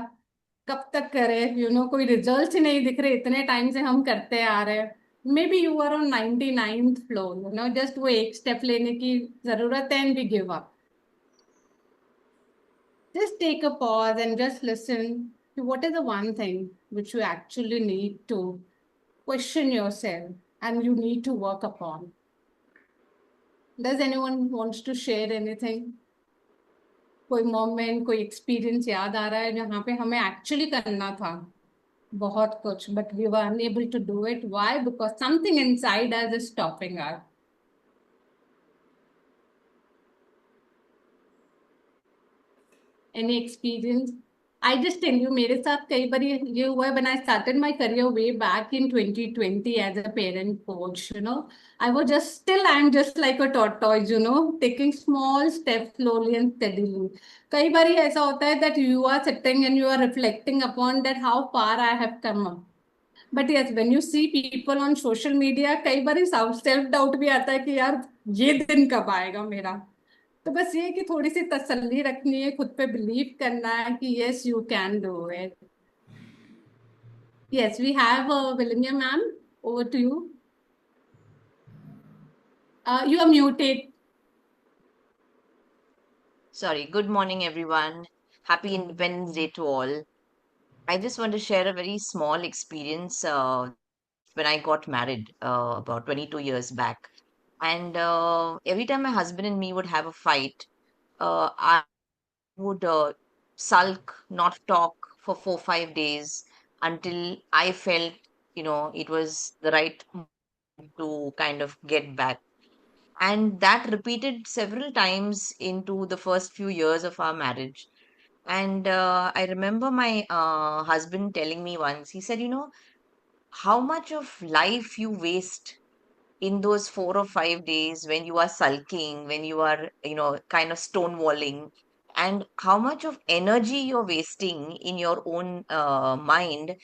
S2: कब तक करे, कोई रिजल्ट ही नहीं दिख रहे, इतने टाइम से हम करते आ रहे हैं. Maybe you are on 99th floor, just वो एक स्टेप लेने की जरूरत है and we give up. Just take a pause and just listen to what is the one thing which you actually need to question yourself and you need to work upon. Does anyone wants to share anything? कोई moment, कोई experience याद आ रहा है जहाँ पे हमें actually करना था बहुत कुछ, but we were unable to do it? Why? Because something inside us is stopping us. Any experience? I just tell you, मेरे साथ कई बार ये हुआ है. When I started my career way back in 2020 as a parent coach, I was I'm just like a tortoise, taking small steps slowly and steadily. कई बार ऐसा होता है that you are sitting and you are reflecting upon that how far I have come up. But yes, when you see people on social media, कई बार self doubt भी आता है कि यार ये दिन कब आएगा मेरा. तो बस ये कि थोड़ी सी तसल्ली रखनी है, खुद पे बिलीव करना है कि yes you can do it. Yes, we have William ma'am, over to you. You are muted.
S14: Sorry, good morning, everyone. Happy Independence Day to all. I just want to share a very small experience when I got married about 22 years back. And every time my husband and me would have a fight, I would sulk, not talk for 4-5 days until I felt, it was the right moment to kind of get back. And that repeated several times into the first few years of our marriage. And I remember my husband telling me once, he said, how much of life you waste in those 4 or 5 days when you are sulking, when you are, kind of stonewalling, and how much of energy you're wasting in your own mind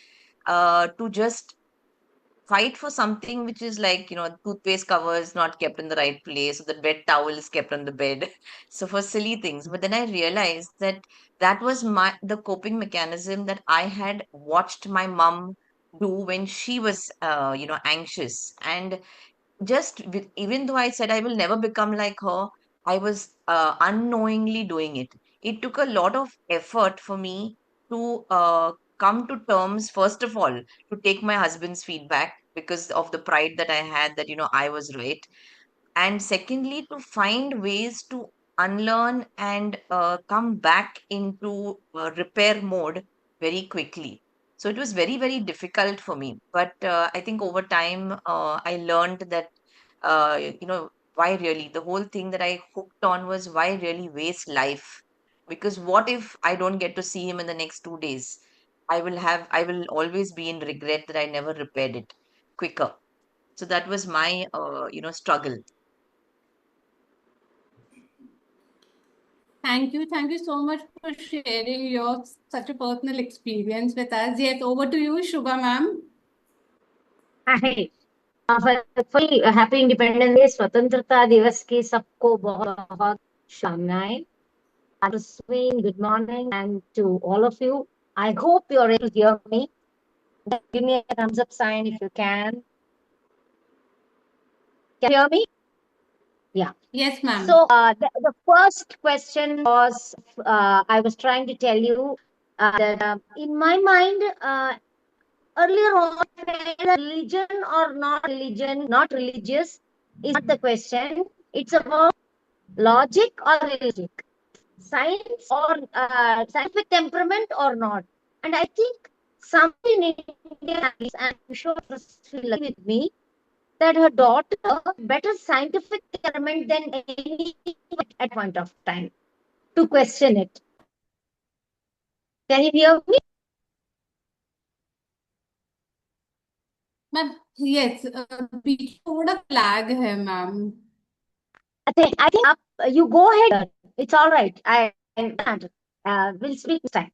S14: to just fight for something which is like, toothpaste cover is not kept in the right place, or the bed towel is kept on the bed. So for silly things. But then I realized that that was the coping mechanism that I had watched my mom do when she was, anxious. And even though I said I will never become like her, I was unknowingly doing it. It took a lot of effort for me to come to terms, first of all, to take my husband's feedback because of the pride that I had that, I was right. And secondly, to find ways to unlearn and come back into repair mode very quickly. So it was very, very difficult for me. But I think over time, I learned that, why really? The whole thing that I hooked on was why really waste life? Because what if I don't get to see him in the next 2 days? I will always be in regret that I never repaired it quicker. So that was my, struggle.
S2: Thank you. Thank you so much for sharing your such a personal experience with us. Yes, over to you, Shubha ma'am.
S13: Hi. Firstly happy independence day, स्वतंत्रता दिवस की सबको बहुत बहुत शुभकामनाएं. Good morning and to all of you. I hope you're able to hear me. Give me a thumbs up sign if you can. Can you hear me? Yeah.
S2: Yes, ma'am.
S13: So the first question was, I was trying to tell you that in my mind, earlier on, religion or not religion, not religious, is not the question. It's about logic or illogic, science or scientific temperament or not. And I think somebody in India, and I'm sure this will agree with me, that her daughter better scientific temperament than any at point of time to question it. Can you hear me?
S2: Ma'am, yes, पीछे थोड़ा flag है, ma'am.
S13: I think you go ahead. It's all right. We'll speak this time.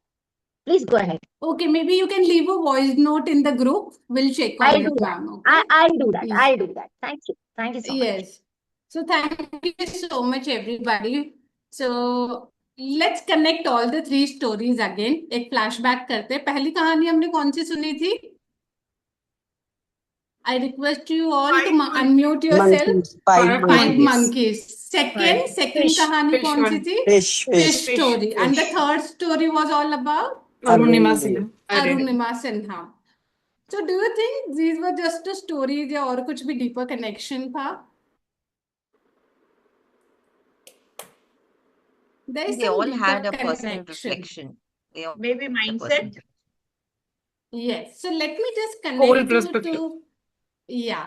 S13: Please go ahead.
S2: Okay, maybe you can leave a voice note in the group. We'll check on
S13: I'll
S2: it,
S13: do that.
S2: ma'am. Okay.
S13: I'll do that.
S2: Please.
S13: I'll do that. Thank you. Thank you so much.
S2: Yes. So thank you so much, everybody. So let's connect all the three stories again. एक flashback करते हैं. पहली कहानी हमने कौन सी सुनी थी? I request you all to unmute yourself.
S12: Monkeys, five monkeys.
S2: Monkeys. Second कहानी कौन सी थी?
S12: Fish
S2: story. And the third story was all about
S8: Arunima Sinha.
S2: Arunima Sinha. So do you think these were just a stories या और कुछ भी deeper connection था? There is
S14: They
S2: some
S14: all
S2: deeper
S14: had a personal
S2: connection.
S14: reflection.
S3: Maybe mindset.
S2: Yes. So let me just
S8: Whole
S2: connect you
S8: perspective.
S2: to, yeah.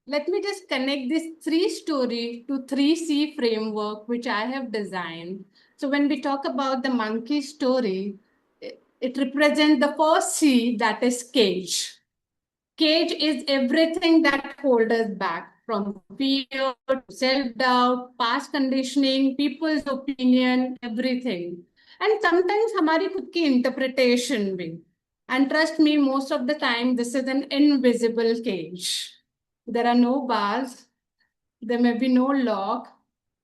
S2: Let me just connect this three story to 3C framework, which I have designed. So when we talk about the monkey story, it represents the first C, that is cage. Cage is everything that holds us back, from fear to self-doubt, past conditioning, people's opinion, everything. And sometimes हमारी खुद की interpretation भी. And trust me, most of the time, this is an invisible cage. There are no bars, there may be no lock,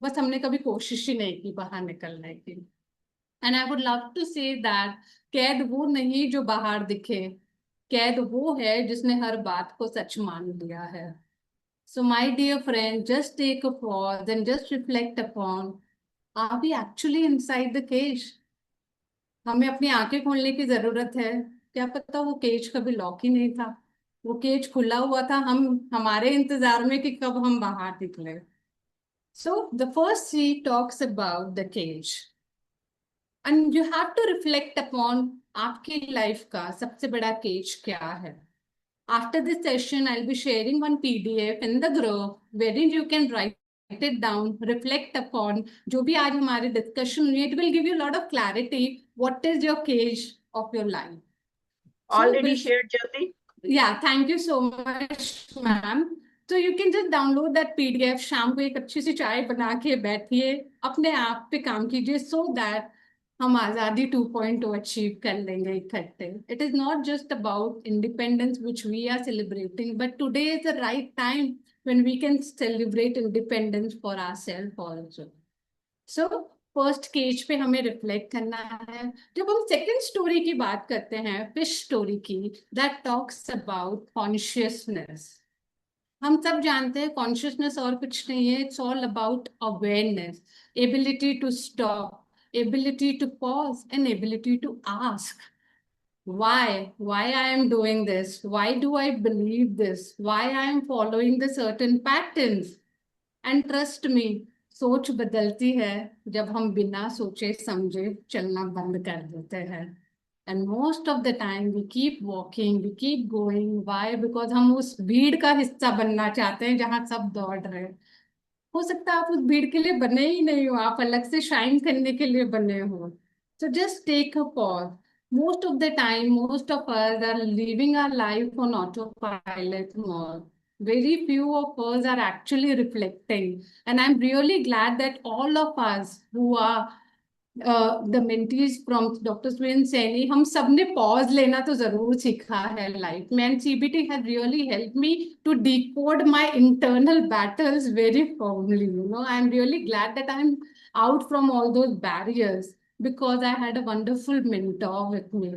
S2: बस हमने कभी कोशिश ही नहीं की बाहर निकलने की. And I would love to say that कैद वो नहीं जो बाहर दिखे, कैद वो है जिसने हर बात को सच मान लिया है. So my dear friend, just take a pause and just reflect upon, are we actually inside the cage? हमें अपनी आंखें खोलने की जरूरत है. क्या पता वो केज कभी लॉक ही नहीं था, वो केज खुला हुआ था, हम हमारे इंतजार में कि कब हम बाहर निकले. So the first C talks about the cage. And you have to reflect upon आपकी लाइफ का सबसे बड़ा केज क्या है. After this session, I'll be sharing one PDF in the group wherein you can write it down, reflect upon जो भी आज हमारी discussion हुई. It will give you a lot of clarity. What is your cage of your life?
S3: Already shared, Jyoti.
S2: Yeah, thank you so much, ma'am. So you can just download that PDF. शाम को एक अच्छी सी चाय बना के बैठिए, अपने आप पे काम कीजिए, so that हम आजादी 2.0 अचीव कर लेंगे इकट्ठे. It is not just about independence which we are celebrating, but today is the right time when we can celebrate independence for ourselves also. So first cage पे हमें रिफ्लेक्ट करना है. जब हम सेकंड स्टोरी की बात करते हैं, फिश स्टोरी की, दैट टॉक्स अबाउट कॉन्शियसनेस. हम सब जानते हैं कॉन्शियसनेस और कुछ नहीं है. It's all about awareness, ability to stop, ability to pause, and ability to ask why I am doing this, why do I believe this, why I am following the certain patterns. And trust me, सोच बदलती है जब हम बिना सोचे समझे चलना बंद कर देते हैं. And most of the time we keep walking, we keep going. Why? Because हम उस भीड़ का हिस्सा बनना चाहते हैं जहां सब दौड़ रहे हैं. हो सकता है आप उस भीड़ के लिए बने ही नहीं हो, आप अलग से शाइन करने के लिए बने हो. So just take a pause. Most of the time, most of us are living our life on autopilot mode. Very few of us are actually reflecting. And I'm really glad that all of us who are the mentees from doctor Suren Saini, हम सब ने pause लेना तो जरूर सीखा है life में. And CBT has really help me to decode my internal battles very formally. I am really glad that I am out from all those barriers because I had a wonderful mentor with me.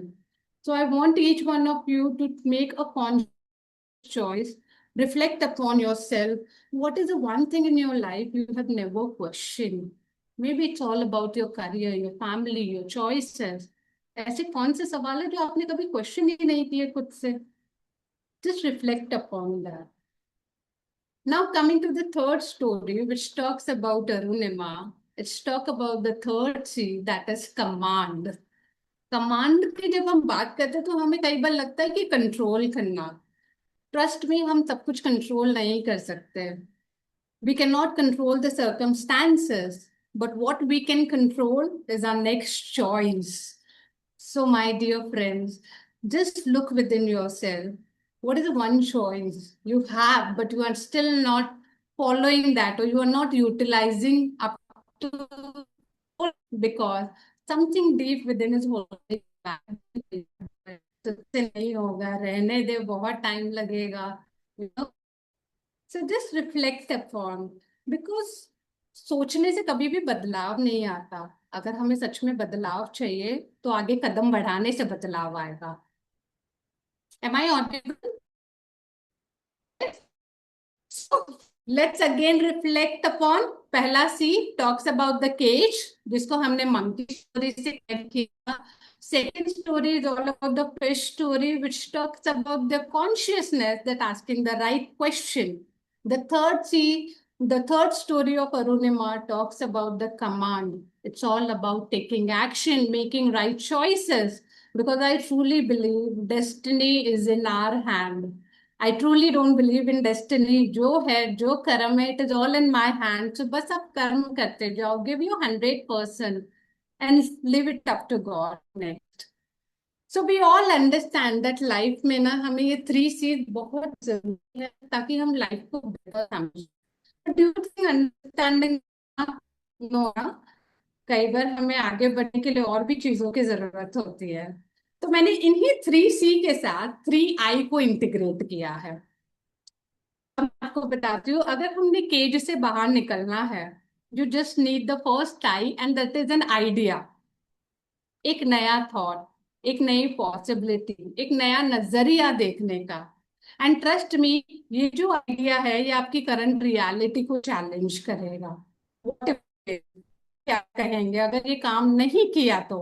S2: So I want each one of you to make a conscious choice, reflect upon yourself. What is the one thing in your life you have never questioned? Maybe it's all about your career, your family, your choices. ऐसे कौन से सवाल है जो आपने कभी question ही नहीं किए खुद से? Just reflect upon that. Now coming to the third story, which talks about Arunima. Let's talk about the third C, that is command. Command की जब हम बात करते हैं तो हमें कई बार लगता है कि कंट्रोल करना. ट्रस्ट में हम सब कुछ कंट्रोल नहीं कर सकते. We cannot control the circumstances, but what we can control is our next choice. So, my dear friends, just look within yourself. What is the one choice you have, but you are still not following that, or you are not utilizing up to, because something deep within is holding back. तुझसे नहीं होगा, रहने दे, बहुत time लगेगा. So just reflect upon, because सोचने से कभी भी बदलाव नहीं आता. अगर हमें सच में बदलाव चाहिए तो आगे कदम बढ़ाने से बदलाव आएगा. Am I audible? So let's again reflect upon. पहला C talks about the cage, जिसको हमने monkey story से connect किया. Second story is all about the fish story, which talks about the consciousness, that asking the right question. The third story of Arunima talks about the command. It's all about taking action, making right choices, because I truly believe destiny is in our hand. I truly don't believe in destiny. जो है, जो कर्म है, it is all in my hand. So बस आप कर्म करते जाओ, give your 100% and leave it up to God next. So we all understand that life में ना हमें ये 3 C's बहुत जरूरी है ताकि हम लाइफ को बेहतर समझें. But do you think understanding no ना, कई बार हमें आगे बढ़ने के लिए और भी चीजों की जरूरत होती है. तो मैंने इन्हीं 3C के साथ 3I को इंटीग्रेट किया है. मैं आपको बताती हूँ, अगर हमने केज से बाहर निकलना है, you just need the first I, and that is an idea. एक नया थॉट, एक नई पॉसिबिलिटी, एक नया नजरिया देखने का. एंड ट्रस्ट मी, ये जो आइडिया है ये आपकी करंट रियलिटी को चैलेंज करेगा. क्या कहेंगे अगर ये काम नहीं किया तो?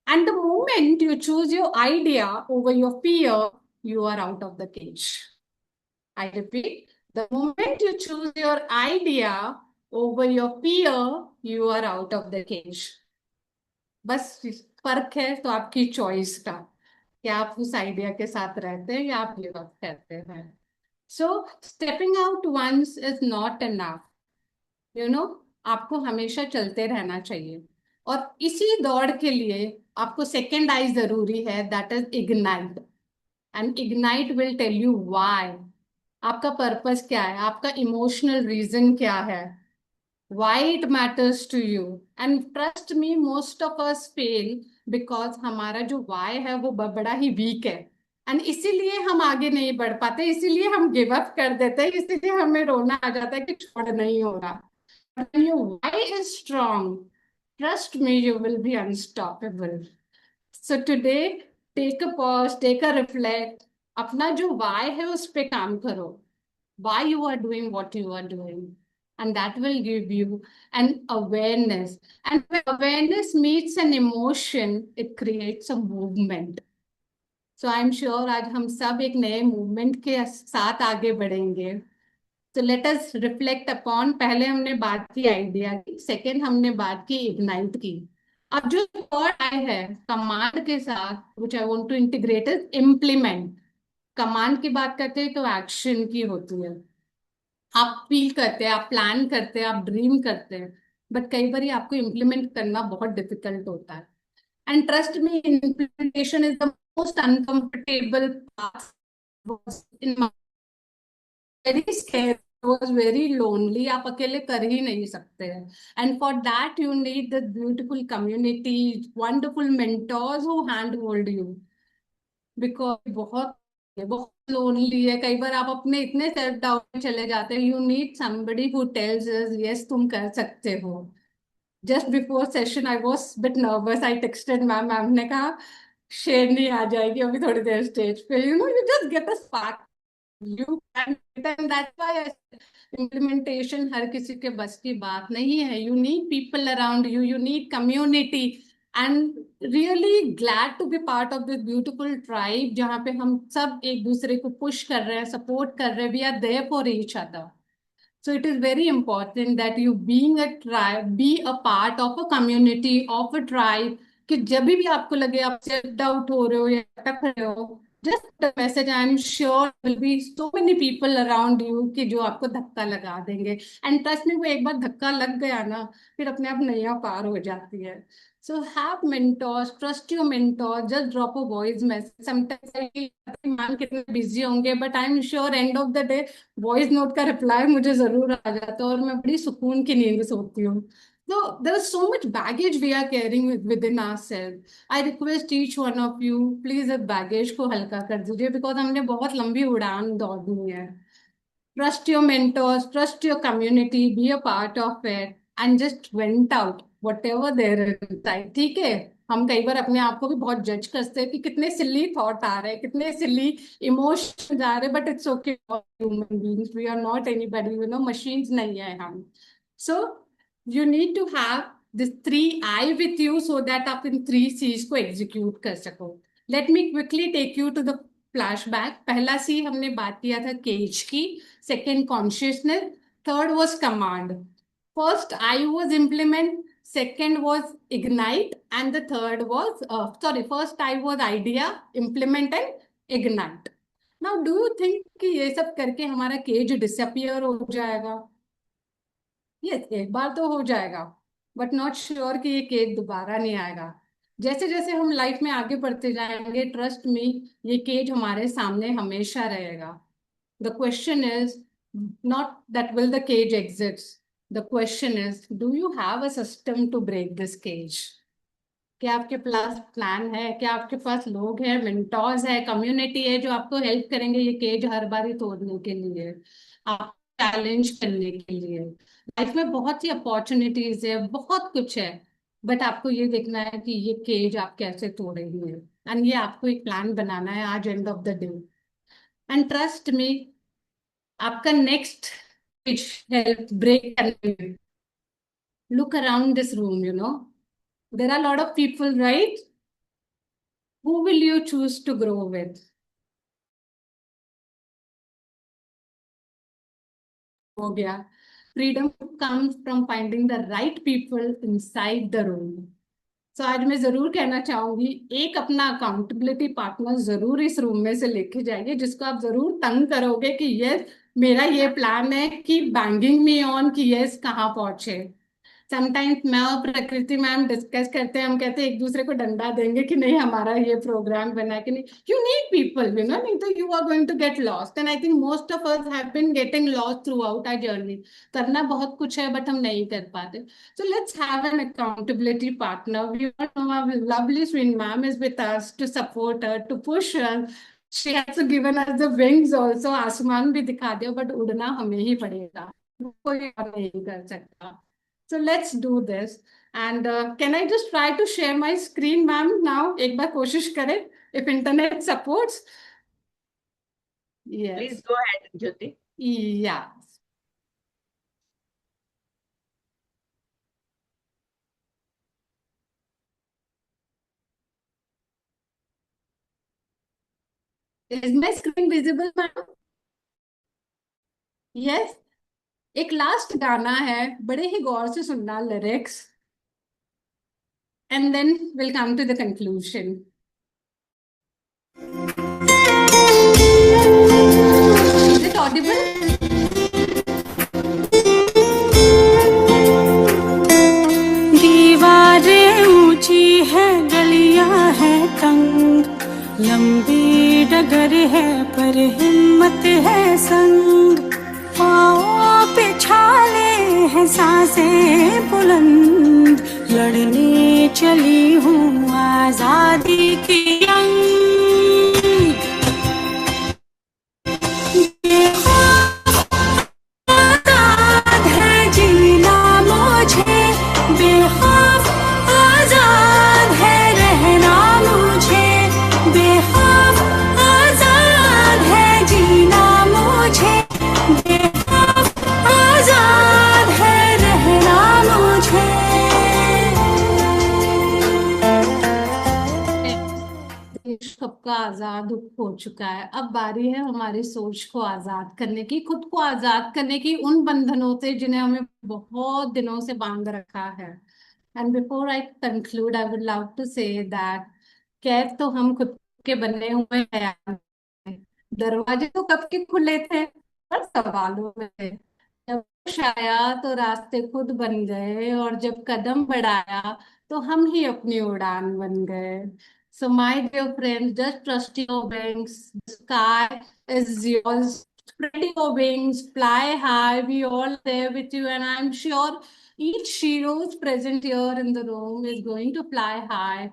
S2: And the moment you choose your idea over your fear, you are out of the cage. I repeat, the moment you choose your idea over your fear, you are out of the cage. बस फर्क है तो आपकी choice का, कि आप उस idea के साथ रहते हैं या आप गिव अप करते हैं. So stepping out once is not enough. आपको हमेशा चलते रहना चाहिए. और इसी दौड़ के लिए आपको सेकेंड आई जरूरी है, that is ignite. And ignite will tell you why. आपका पर्पस क्या है, आपका इमोशनल रीजन क्या है. why it matters to you. And trust me, most of us fail because हमारा जो why है वो बड़ा ही weak है, एंड इसीलिए हम आगे नहीं बढ़ पाते, इसीलिए हम गिव अप कर देते हैं, इसीलिए हमें रोना आ जाता है कि छोड़ नहीं हो रहा. When your why is strong, trust me, you will be unstoppable. So today, take a pause, take a reflect. अपना जो why है उस पे काम करो. Why you are doing what you are doing. And that will give you an awareness. And when awareness meets an emotion, it creates a movement. So I'm sure आज हम सब एक नए मूवमेंट के साथ आगे बढ़ेंगे. So let us reflect upon. पहले हमने बात की आइडिया की, सेकेंड हमने बात की इग्नाइट की. अब जो थर्ड आई है कमांड के साथ, which I want to integrate is implement. Command की बात करते हैं तो एक्शन की होती है. आप फील करते हैं, आप प्लान करते हैं, आप ड्रीम करते हैं, बट कई बार आपको इम्प्लीमेंट करना बहुत डिफिकल्ट होता है. And trust me, implementation is the most uncomfortable part. In very scare, was very lonely. आप अकेले कर ही नहीं सकते हैं. And for that you need the beautiful community, wonderful mentors who hand hold you. Because बहुत lonely है. कई बार आप अपने इतने सेल्फ डाउट में चले जाते हैं. You need somebody who tells us yes तुम कर सकते हो. Just before session I was bit nervous. I texted ma'am ने कहा शेरनी आ जाएगी अभी थोड़ी देर स्टेज पे. You just get a spark. You can. And that's why implementation हर किसी के बस की बात नहीं है. You need people around you, you need community. And really glad to be part of this beautiful tribe जहाँ पे हम सब एक दूसरे को पुश कर रहे हैं, सपोर्ट कर रहे हैं. We are there for each other. So it is very important that you being a tribe, be a part of a community, of a tribe. कि जब भी आपको लगे आप सेल्फ डाउट हो रहे हो या अटक रहे हो, just a message. I am sure will be so many people around you कि जो आपको धक्का लगा देंगे. And trust me, वो एक बार धक्का लग गया ना, फिर अपने आप नैया पार हो जाती है. So have mentors, trust your mentors, just drop a voice message. Sometimes I feel man कितने busy होंगे, but I'm sure end of the day voice note का रिप्लाई मुझे जरूर आ जाता है और मैं बड़ी सुकून की नींद सोती हूँ. So there is so much baggage we are carrying within ourselves. I request each one of you, please इस baggage को हल्का कर दीजिए, because हमने बहुत लंबी उड़ान दौड़नी है. Trust your mentors, trust your community, be a part of it, and just vent out whatever there is inside. ठीक है. हम कई बार अपने आप को भी बहुत जज करते हैं कि कितने सिली थॉट आ रहे हैं, कितने सिली इमोशंस आ रहे हैं, but it's okay. Human beings, we are not anybody, you know, machines नहीं है हम. So you need to have this 3 I with you so that आप इन 3 C's को एग्जीक्यूट कर सको. Let me quickly take you to the flashback. पहला C हमने बात किया था केज की, second consciousness, third was command. First I was implement, second was ignite, and the third was first I was idea, implement and ignite. Now do you think कि ये सब करके हमारा केज डिसअपियर हो जाएगा? यस, एक बार तो हो जाएगा, बट नॉट श्योर कि ये केज दोबारा नहीं आएगा. जैसे जैसे हम लाइफ में आगे बढ़ते जाएंगे, ट्रस्ट मी, ये केज हमारे सामने हमेशा रहेगा. The question is not that will the cage exist. The question is, do you have a system to break this cage? क्या आपके पास प्लान है? क्या आपके पास लोग हैं, मेंटोर्स है, कम्युनिटी है जो आपको हेल्प करेंगे ये केज हर बार ही तोड़ने के लिए, आप चैलेंज करने के लिए? लाइफ में बहुत सी अपॉर्चुनिटीज है, बहुत कुछ है, बट आपको ये देखना है कि ये केज आप कैसे तोड़ेंगे. एंड ये आपको एक प्लान बनाना है आज end of the day. And trust मी, आपका नेक्स्ट हेल्प ब्रेक करने में, look around this room, you know, there are a lot of people, right? Who will you choose to grow with? हो गया. Freedom comes from finding the right people inside the room. So आज मैं जरूर कहना चाहूंगी, एक अपना accountability partner जरूर इस रूम में से लेके जाइए, जिसको आप जरूर तंग करोगे कि यस मेरा ये प्लान है, कि बैंगिंग मी ऑन कि यस कहाँ पहुंचे. समटाइम्स मैं और प्रकृति मैम डिस्कस करते हैं, हम कहते हैं एक दूसरे को डंडा देंगे कि नहीं हमारा ये प्रोग्राम बना है कि नहीं, यू नीड पीपल, नहीं तो you are going to get lost, and I think most of us have been getting lost throughout our journey. करना बहुत कुछ है बट हम नहीं कर पाते। So let's have an accountability partner. We all know our lovely Swin ma'am is with us to support her, to push her. She has given us the wings also. आसमान भी दिखा दिया, but उड़ना हमें ही पड़ेगा, कोई और नहीं कर सकता। So let's do this. And can I just try to share my screen, ma'am, now? एक बार कोशिश करें, if internet supports. Yes.
S3: Please go ahead, Jyoti.
S2: Yeah. Is my screen visible, ma'am? Yes. एक लास्ट गाना है, बड़े ही गौर से सुनना lyrics, and then will come to the conclusion. Is it audible?
S4: दीवारें ऊंची है, गलियां है तंग, लंबी डगर है पर हिम्मत है संग, पाँव पे छाले हैं सांसें बुलंद, लड़ने चली हूँ आजादी की जंग। आजाद है जीना मुझे, बेखौफ आजाद है रहना मुझे, बेखौफ आजाद है जीना मुझे, बेखौफ आजाद है रहना मुझे।
S2: देश कब का आजाद हो चुका है, अब बारी है हमारी सोच को आजाद करने की, खुद को आजाद करने की उन बंधनों से जिन्हें हमें बहुत दिनों से बांध रखा है। And before I conclude I would love to say that कैद तो हम खुद के बने हुए हैं, दरवाजे तो कब के खुले थे पर सवालों में थे, जब होश आया तो रास्ते खुद बन गए, और जब कदम बढ़ाया तो हम ही अपनी उड़ान बन गए। So my dear friends, just trust your wings. The sky is yours. Spread your wings, fly high. We all there with you, and I'm sure each Shiro's present here in the room is going to fly high,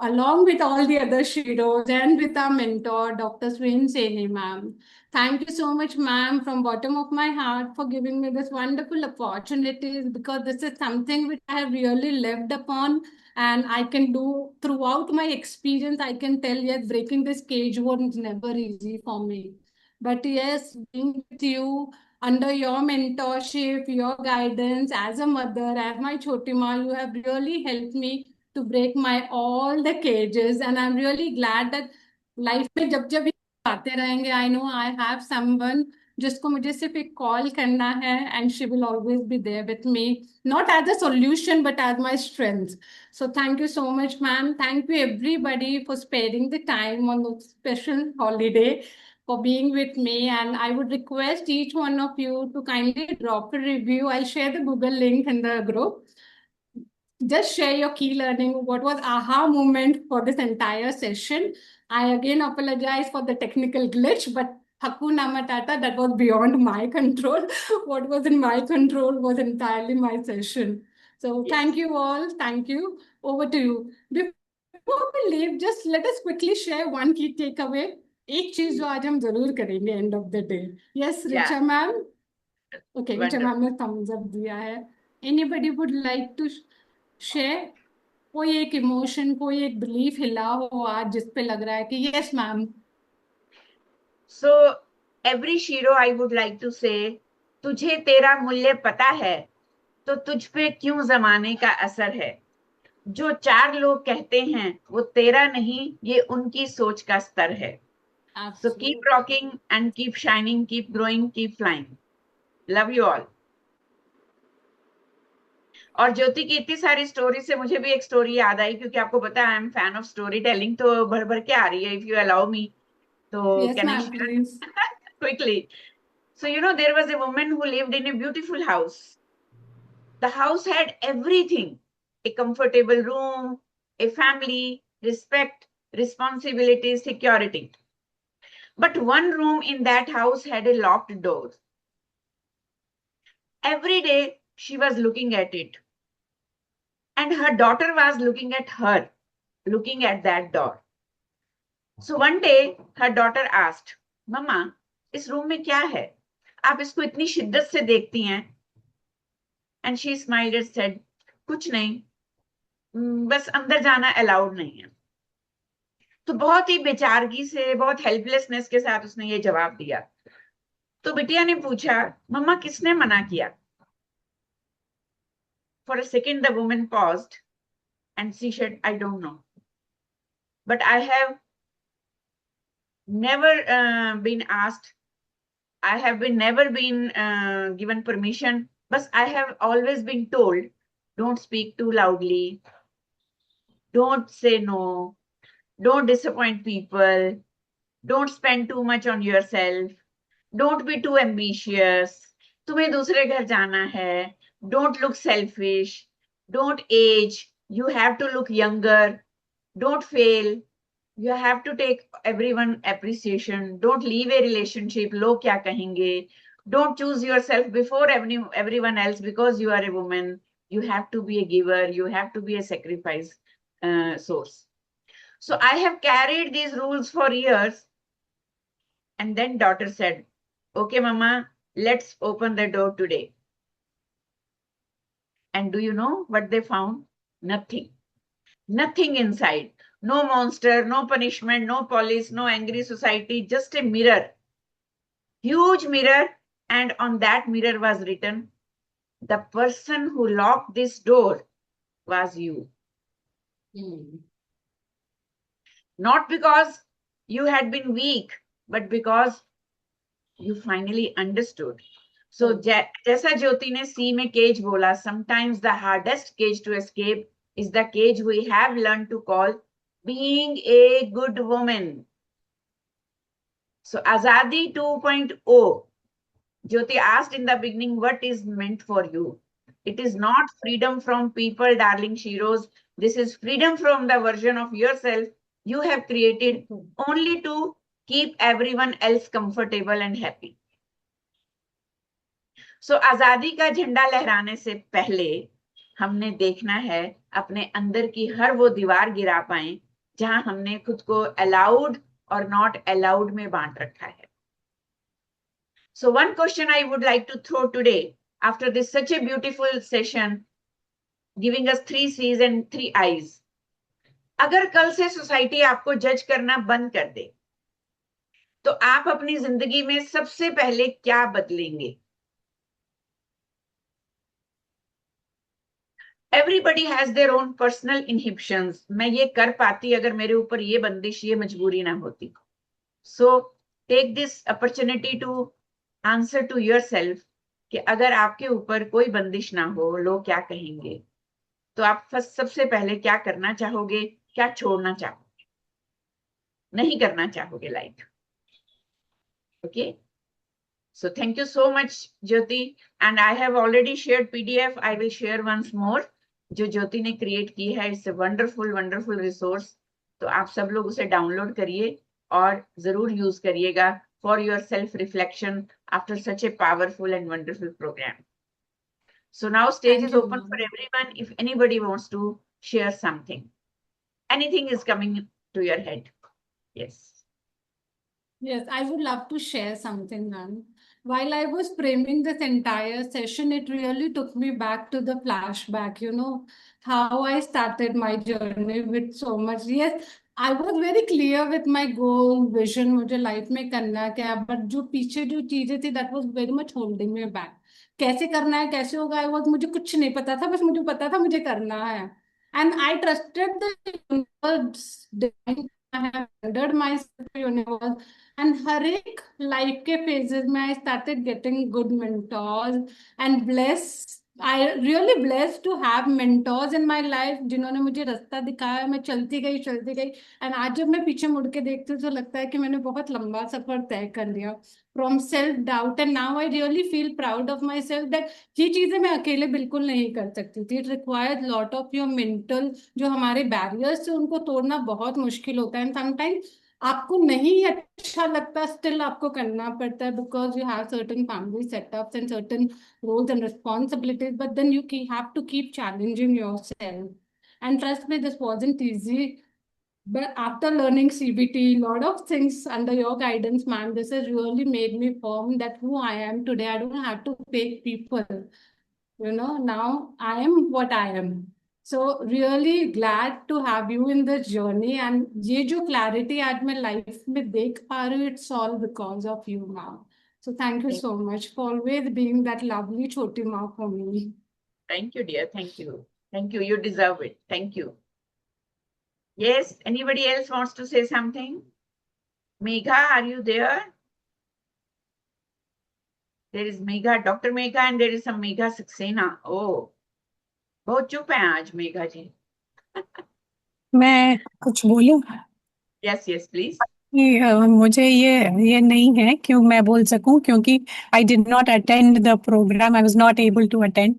S2: along with all the other Shiros and with our mentor, Dr. Swin Saini, ma'am. Thank you so much, ma'am, from bottom of my heart for giving me this wonderful opportunity, because this is something which I have really lived upon, and I can do throughout my experience. I can tell, yes, breaking this cage was never easy for me. But yes, being with you under your mentorship, your guidance as a mother, as my Chotima, you have really helped me to break my all the cages, and I'm really glad that life में जब ये आते रहेंगे, I know I have someone जिसको मुझे सिर्फ एक call करना है, and she will always be there with me, not as a solution but as my strength. So thank you so much, ma'am. Thank you everybody for sparing the time on the special holiday, for being with me, and I would request each one of you to kindly drop a review. I'll share the Google link in the group. Just share your key learning, what was aha moment for this entire session. I again apologize for the technical glitch, but Hakuna Matata, that was beyond my control. What was in my control was entirely my session. So thank you all. Thank you. Over to you. Before we leave, just let us quickly share one key takeaway. एक चीज जो आज हम जरूर करेंगे end of the day. Yes, Richa ma'am. Okay, Richa ma'am ने thumbs up दिया है. Anybody would like to share? कोई एक इमोशन, कोई एक बिलीफ हिला हो आज जिस पे लग रहा है कि yes ma'am.
S3: So every Shiro, I would like to say, तुझे तेरा मूल्य पता है तो तुझ पे क्यों जमाने का असर है, जो चार लोग कहते हैं वो तेरा नहीं, ये उनकी सोच का स्तर है. So keep rocking and keep shining, keep growing, keep flying. Love you all. और ज्योति की इतनी सारी स्टोरी से मुझे भी एक स्टोरी याद आई, क्योंकि आपको पता है I am fan of story telling, तो भर भर के आ रही है. इफ यू अलाउ मी, तो
S2: Yes,
S3: can I
S2: ma'am,
S3: share
S2: please.
S3: quickly? So there was a woman who lived in a beautiful house. The house had everything: a comfortable room, a family, respect, responsibility, security. But one room in that house had a locked door. Every day she was looking at it, and her daughter was looking at her, looking at that door. So one day her daughter asked, "Mama, इस room में क्या है? आप इसको इतनी शिद्दत से देखती हैं?" And she smiled and said, "कुछ नहीं, बस अंदर जाना अलाउड नहीं है." तो बहुत ही बेचारगी से, बहुत हेल्पलेसनेस के साथ उसने ये जवाब दिया। तो बिटिया ने पूछा, "मम्मा, किसने मना किया?" For a second the woman paused and she said, "I don't know. But I have never been asked. I have never been given permission. But I have always been told, don't speak too loudly. Don't say no. Don't disappoint people. Don't spend too much on yourself. Don't be too ambitious. तुम्हें दूसरे घर जाना है. Don't look selfish. Don't age. You have to look younger. Don't fail. You have to take everyone appreciation. Don't leave a relationship. लोग क्या कहेंगे? Don't choose yourself before everyone else because you are a woman. You have to be a giver. You have to be a sacrifice source. So I have carried these rules for years. And then daughter said, "Okay, Mama, let's open the door today." And do you know what they found? Nothing. Nothing inside. No monster, no punishment, no police, no angry society, just a mirror. Huge mirror. And on that mirror was written, "The person who locked this door was you." Not because you had been weak, but because you finally understood. So जैसा ज्योति ने सी में cage बोला, sometimes the hardest cage to escape is the cage we have learned to call being a good woman. So Azadi 2.0, Jyoti asked in the beginning, what is meant for you? It is not freedom from people, darling Shiros. This is freedom from the version of yourself you have created only to keep everyone else comfortable and happy. So आजादी का झंडा लहराने से पहले हमने देखना है अपने अंदर की हर वो दीवार गिरा पाए जहां हमने खुद को अलाउड और नॉट अलाउड में बांट रखा है. So one question I would like to throw today after this such a beautiful session giving us 3 C's and 3 I's. अगर कल से सोसाइटी आपको जज करना बंद कर दे तो आप अपनी जिंदगी में सबसे पहले क्या बदलेंगे? Everybody has their own personal inhibitions. मैं ये कर पाती अगर मेरे ऊपर ये बंदिश, ये मजबूरी ना होती. So take this opportunity to answer to yourself कि अगर आपके ऊपर कोई बंदिश ना हो, लोग क्या कहेंगे, तो आप सबसे पहले क्या करना चाहोगे, क्या छोड़ना चाहोगे, नहीं करना चाहोगे life. Okay. So thank you so much, Jyoti. And I have already shared PDF. I will share once more. जो ज्योति ने क्रिएट की है, इट्स वंडरफुल वंडरफुल रिसोर्स. तो आप सब लोग उसे डाउनलोड करिए और जरूर यूज करिएगा for your self reflection after such a powerful and wonderful programme. So now stage is open for everyone. If anybody wants to share something, anything is coming to your head. Yes.
S2: Yes, I would love to share something, ma'am. While I was framing this entire session, it really took me back to the flashback, how I started my journey with so much. Yes, I was very clear with my goal, vision, मुझे life में करना क्या है, but जो पीछे जो चीजें थी, that was very much holding me back. कैसे करना है, कैसे होगा, मुझे कुछ नहीं पता था, बस मुझे पता था मुझे करना है. And I trusted the universe. I have rendered myself to universe. And हर एक लाइफ के phases में I started getting good mentors and blessed I really blessed to have mentors in my life जिन्होंने मुझे रास्ता दिखाया, मैं चलती गई एंड आज जब मैं पीछे मुड़ के देखती हूँ तो लगता है कि मैंने बहुत लंबा सफर तय कर लिया from self doubt, and now I really feel proud of my self that ये चीजें मैं अकेले बिल्कुल नहीं कर सकती थी। It required lot of your mental, जो हमारे बैरियर्स थे उनको तोड़ना बहुत मुश्किल होता है, एंड समटाइम्स आपको नहीं अच्छा लगता स्टिल आपको करना पड़ता है because you have certain family setups and certain roles and responsibilities, but then have to keep challenging yourself. And trust me, this wasn't easy. But after learning CBT, lot of things under your guidance, ma'am, this has really made me firm that who I am today. I don't have to fake people. Now I am what I am. So really glad to have you in this journey. And ये जो clarity आज मैं life में देख पा रही हूँ, it's all because of you, ma'am. So thank you so much for always being that lovely choti maa for me.
S3: Thank you, dear. Thank you. Thank you. You deserve it. Thank you. Yes, anybody else wants to say something? Megha, are you there? There is Megha, Dr. Megha, and there is some Megha Saxena. Oh, बहुत चुप हैं आज मेघा जी.
S15: मैं कुछ बोलूं?
S3: Yes, yes, please.
S15: मुझे ये नहीं है क्यों मैं बोल सकूं, क्योंकि I did not attend the programme, I was not able to attend.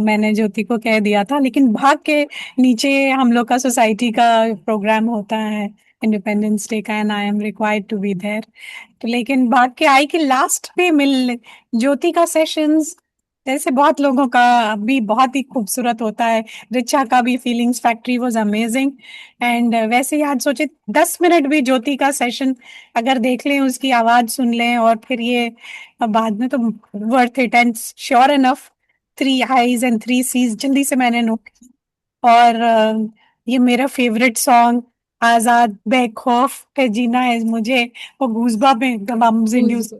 S15: मैंने ज्योति को कह दिया था, लेकिन भाग के नीचे हम लोग का सोसाइटी का प्रोग्राम होता है इंडिपेंडेंस डे का, and I am required to be there. तो लेकिन भाग के आई कि लास्ट पे मिल ज्योति का सेशंस जैसे बहुत लोगों का भी बहुत ही खूबसूरत होता है। रिचा का भी feelings factory was amazing. And वैसे ही आज सोचे 10 मिनट भी ज्योति का सेशन अगर देख लें, उसकी आवाज सुन लें, और फिर ये बाद में तो worth it and sure enough 3 I's and 3 C's जल्दी से मैंने नोट। और ये मेरा फेवरेट सॉन्ग आजाद बेखौफ पे जीना है मुझे, वो गूज़बम्प्स इंड्यूस,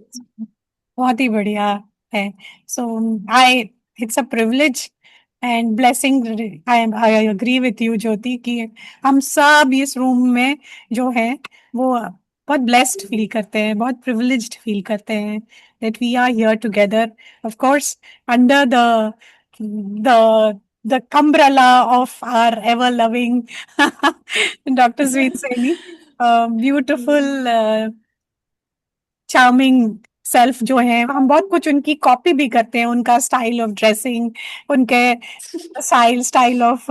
S15: बहुत ही बढ़िया है। So I it's a privilege and blessing. I agree with you Jyoti कि हम सब इस रूम में जो है वो बहुत ब्लेस्ड फील करते हैं, बहुत प्रिविलेज्ड फील करते हैं that we are here together, of course, under the umbrella of our ever loving Dr. Sweet Saini, beautiful charming self जो है। हम बहुत कुछ उनकी कॉपी भी करते हैं, उनका स्टाइल ऑफ ड्रेसिंग, उनके स्टाइल ऑफ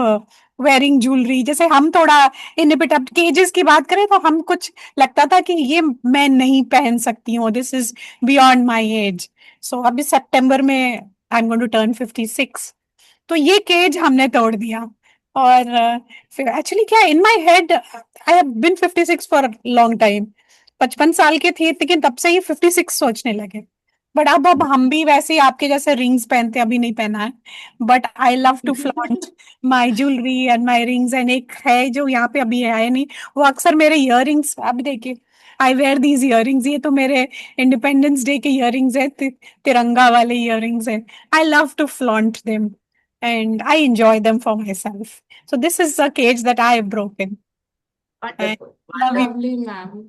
S15: वेयरिंग ज्वेलरी। जैसे हम थोड़ा इंडिपेंडेंट केजेस की बात करें तो हम कुछ लगता था कि ये मैं नहीं पहन सकती हूँ, this is beyond my age. So अभी सितंबर में I am going to turn 56, तो ये केज हमने तोड़ दिया। और फिर एक्चुअली क्या in my head I have been 56 for long time. 55 साल के थे लेकिन तब से ही 56 सोचने लगे। बट अब हम भी वैसे ही आपके जैसे रिंग्स पहनते, अभी नहीं पहना है, but I love to flaunt my jewellery and my rings. And एक है जो यहाँ पे अभी है नहीं, वो अक्सर मेरे इयररिंग्स, अभी देखिए आई वेयर दीज इयररिंग्स, ये तो मेरे इंडिपेंडेंस डे के इयररिंग्स है, तिरंगा वाले इयररिंग्स है। I love to flaunt them and I enjoy them for myself. So this is a cage that I have broken.
S3: Wonderful.
S2: Lovely, ma'am.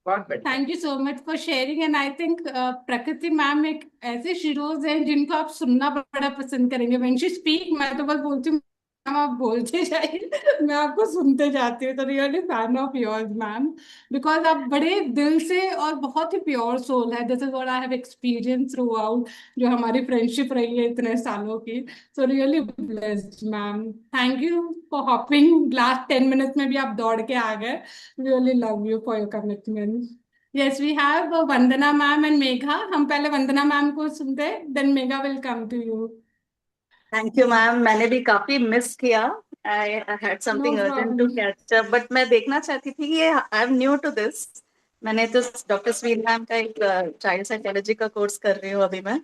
S3: बहुत बढ़िया.
S2: Thank you so much for sharing. And I think प्रकृति ma'am एक ऐसे Sheroes हैं जिनको आप सुनना बड़ा पसंद करेंगे. When she speak, मैं तो बस बोलती हूँ मैम आप बोलते जाइए, मैं आपको सुनते जाती हूँ. तो really fan of yours ma'am, because आप बड़े दिल से और बहुत ही प्योर सोल है. This is what I have experience through out जो हमारी फ्रेंडशिप रही है इतने सालों की. So really blessed ma'am. Thank you for hopping. Last 10 minutes में भी आप दौड़ के आ गए. Really love you for your commitment. Yes, we have Vandana ma'am and Megha. हम पहले वंदना मैम को सुनते हैं, then Megha will come to you.
S7: Thank you ma'am, मैंने भी काफी मिस किया। I had something
S2: No
S7: urgent to
S2: problem.
S7: Catch up, but मैं देखना चाहती थी कि ये I am new to this. मैंने तो डॉक्टर स्वीट मैम का एक चाइल्ड साइकोलॉजी का कोर्स कर रही हूँ अभी मैं,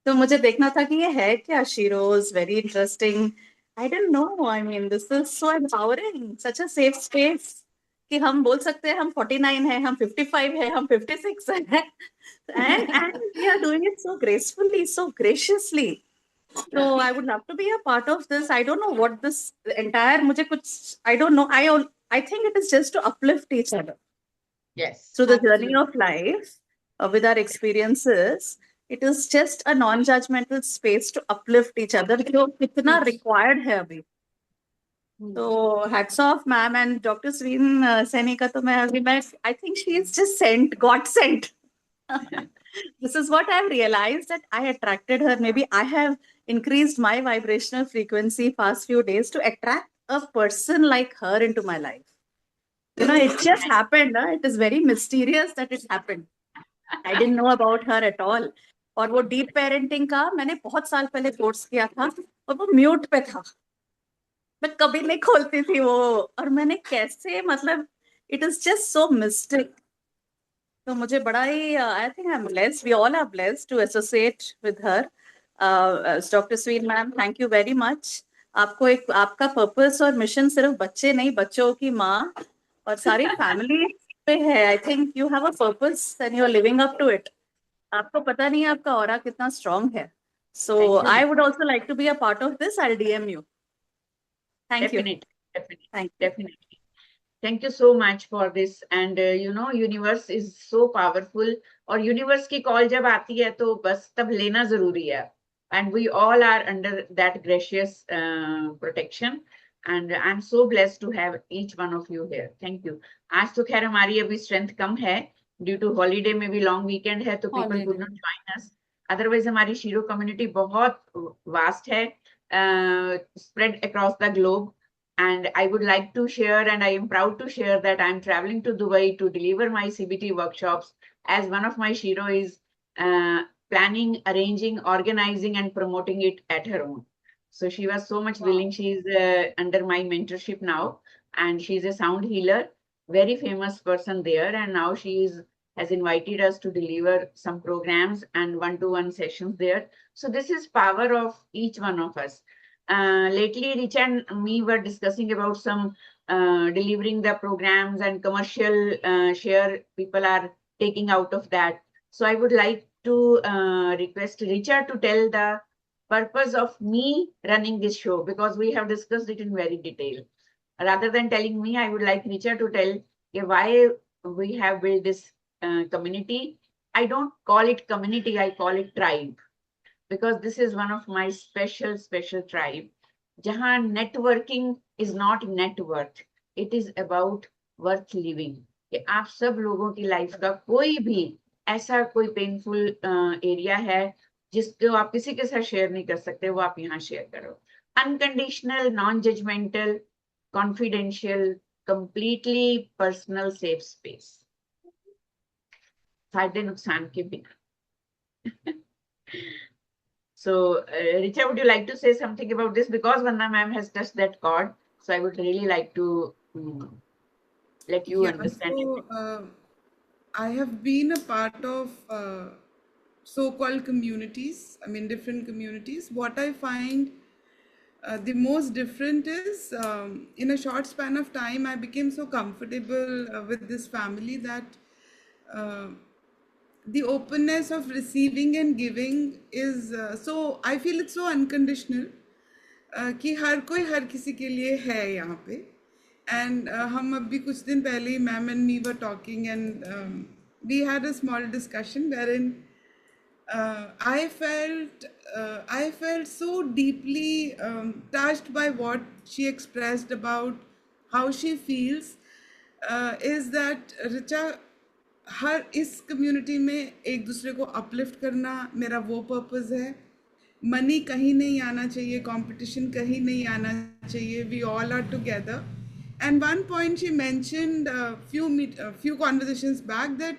S7: तो मुझे देखना था कि ये है क्या Sheroes, very interesting. I don't know, I mean this is so empowering, such a safe space कि हम बोल सकते हैं हम 49 है, हम 55 है, हम 56 है, and we are doing it so gracefully, so graciously. So I would love to be a part of this. I don't know what this entire मुझे कुछ I don't know. I think it is just to uplift each other.
S3: Yes.
S7: Through the journey of life, with our experiences, It is just a non-judgmental space to uplift each other, जो कितना required है अभी. So hats off, ma'am, and Dr. Sreen Saini का तो मैं I think she is just sent, God sent. This is what I've realized, that I attracted her. Maybe I have increased my vibrational frequency past few days to attract a person like her into my life. You know, it just happened. It is very mysterious that it happened. I didn't know about her at all. और वो deep parenting का मैंने बहुत साल पहले course किया था और वो म्यूट पे था. मैं कभी नहीं खोलती थी वो, और मैंने कैसे, मतलब it is just so mystic. तो मुझे बड़ा ही, I think I am blessed, we all are blessed to associate with her. Doctor Sween ma'am, thank you very much. आपको एक, आपका पर्पस और मिशन सिर्फ बच्चे नहीं, बच्चों की माँ और सारी फैमिली पे है. I think you have a purpose and you are living up to it. आपको पता नहीं आपका ऑरा कितना स्ट्रांग है. So I would also like to be a part of this. I will DM you. Thank you.
S3: Definitely.
S7: Thank you.
S3: Definitely. Thank you so much for this. And you know, universe is so powerful. और universe की call जब आती है तो बस तब लेना जरूरी है. And we all are under that gracious protection. And I'm so blessed to have each one of you here. Thank you. आज तो खैर हमारी अभी strength कम है due to holiday में भी long weekend है तो people could not join us. Otherwise हमारी Shiro community बहुत vast है. Spread across the globe, and I would like to share, and I am proud to share that I'm traveling to Dubai to deliver my CBT workshops, as one of my Shiro is planning, arranging, organizing and promoting it at her own. So she was so much willing. She is under my mentorship now, and she's a sound healer, very famous person there, and now she has invited us to deliver some programs and one-to-one sessions there. So this is power of each one of us. Lately, Richa and me were discussing about some delivering the programs and commercial share people are taking out of that. So I would like to request Richa to tell the purpose of me running this show, because we have discussed it in very detail. Rather than telling me, I would like Richa to tell why we have built this community. I don't call it community, I call it tribe, because this is one of my special tribe. Jahan networking is not net worth, it is about worth living. कि आप सब लोगों की life का कोई भी ऐसा कोई पेनफुल एरिया है जिसको आप किसी के साथ शेयर नहीं कर सकते, वो आप यहाँ शेयर करो. Unconditional, non judgemental, confidential, completely personal, safe space, फायदे नुकसान के बिना. So, Richa, would you like to say something about this? Because Vandana ma'am has touched that chord, so I would really like to let you understand.
S6: So, I have been a part of so-called communities. I mean, different communities. What I find the most different is, in a short span of time, I became so comfortable with this family that the openness of receiving and giving is so, I feel it's so unconditional कि हर कोई हर किसी के लिए है यहाँ पे. And हम अभी कुछ दिन पहले ही ma'am and me were talking, and we had a small discussion wherein I felt so deeply touched by what she expressed about how she feels, is that Richa, हर इस कम्युनिटी में एक दूसरे को अपलिफ्ट करना मेरा वो पर्पस है. Money कहीं नहीं आना चाहिए, कंपटीशन कहीं नहीं आना चाहिए. We all are together. And one point she mentioned few conversations back that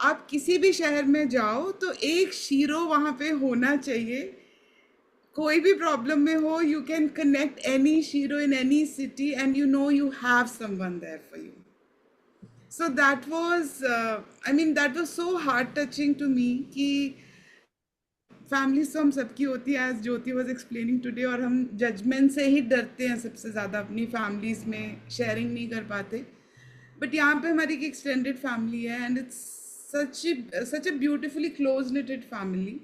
S6: आप किसी भी शहर में जाओ तो एक शीरो वहाँ पे होना चाहिए. कोई भी प्रॉब्लम में हो, you can connect any shiro in any city and you know you have someone there for you. So that was, that was so heart touching to me कि families तो हम सबकी होती है, as Jyoti was explaining today, और हम judgment से ही डरते हैं सबसे ज़्यादा, अपनी families में sharing नहीं कर पाते. But यहाँ पे हमारी एक extended family है, and it's such a beautifully close knitted family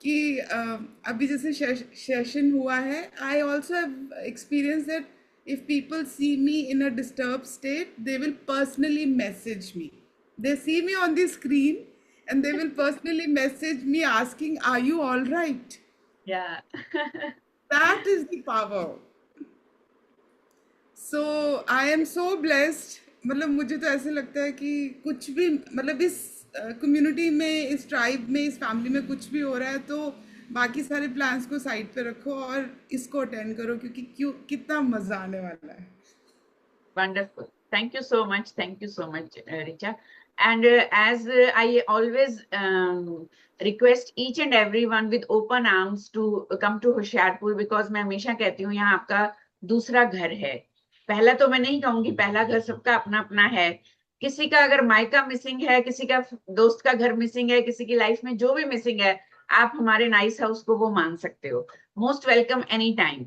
S6: कि अभी जैसे session हुआ है, I also have experienced that if people see me in a disturbed state, they will personally message me. They see me on the screen and they will personally message me asking, "Are you all right?"
S3: Yeah.
S6: That is the power. So I am so blessed. मतलब मुझे तो ऐसे लगता है कि कुछ भी मतलब इस कम्युनिटी में, इस ट्राइब में, इस फैमिली में कुछ भी हो रहा है तो बाकी सारे प्लान्स को साइड पे रखो और इसको अटेंड करो, क्योंकि क्यों कितना मजा आने वाला है.
S3: Wonderful. Thank you so much. Thank you so much, Richa. And as I always request each and everyone with open arms to come to Hoshiarpur, because मैं हमेशा कहती हूँ यहाँ आपका दूसरा घर है. पहला तो मैं नहीं कहूंगी, पहला घर सबका अपना अपना है. किसी का अगर मायका मिसिंग है, किसी का दोस्त का घर मिसिंग है, किसी की लाइफ में जो भी मिसिंग है, आप हमारे नाइस हाउस को वो मान सकते हो. Most welcome any time.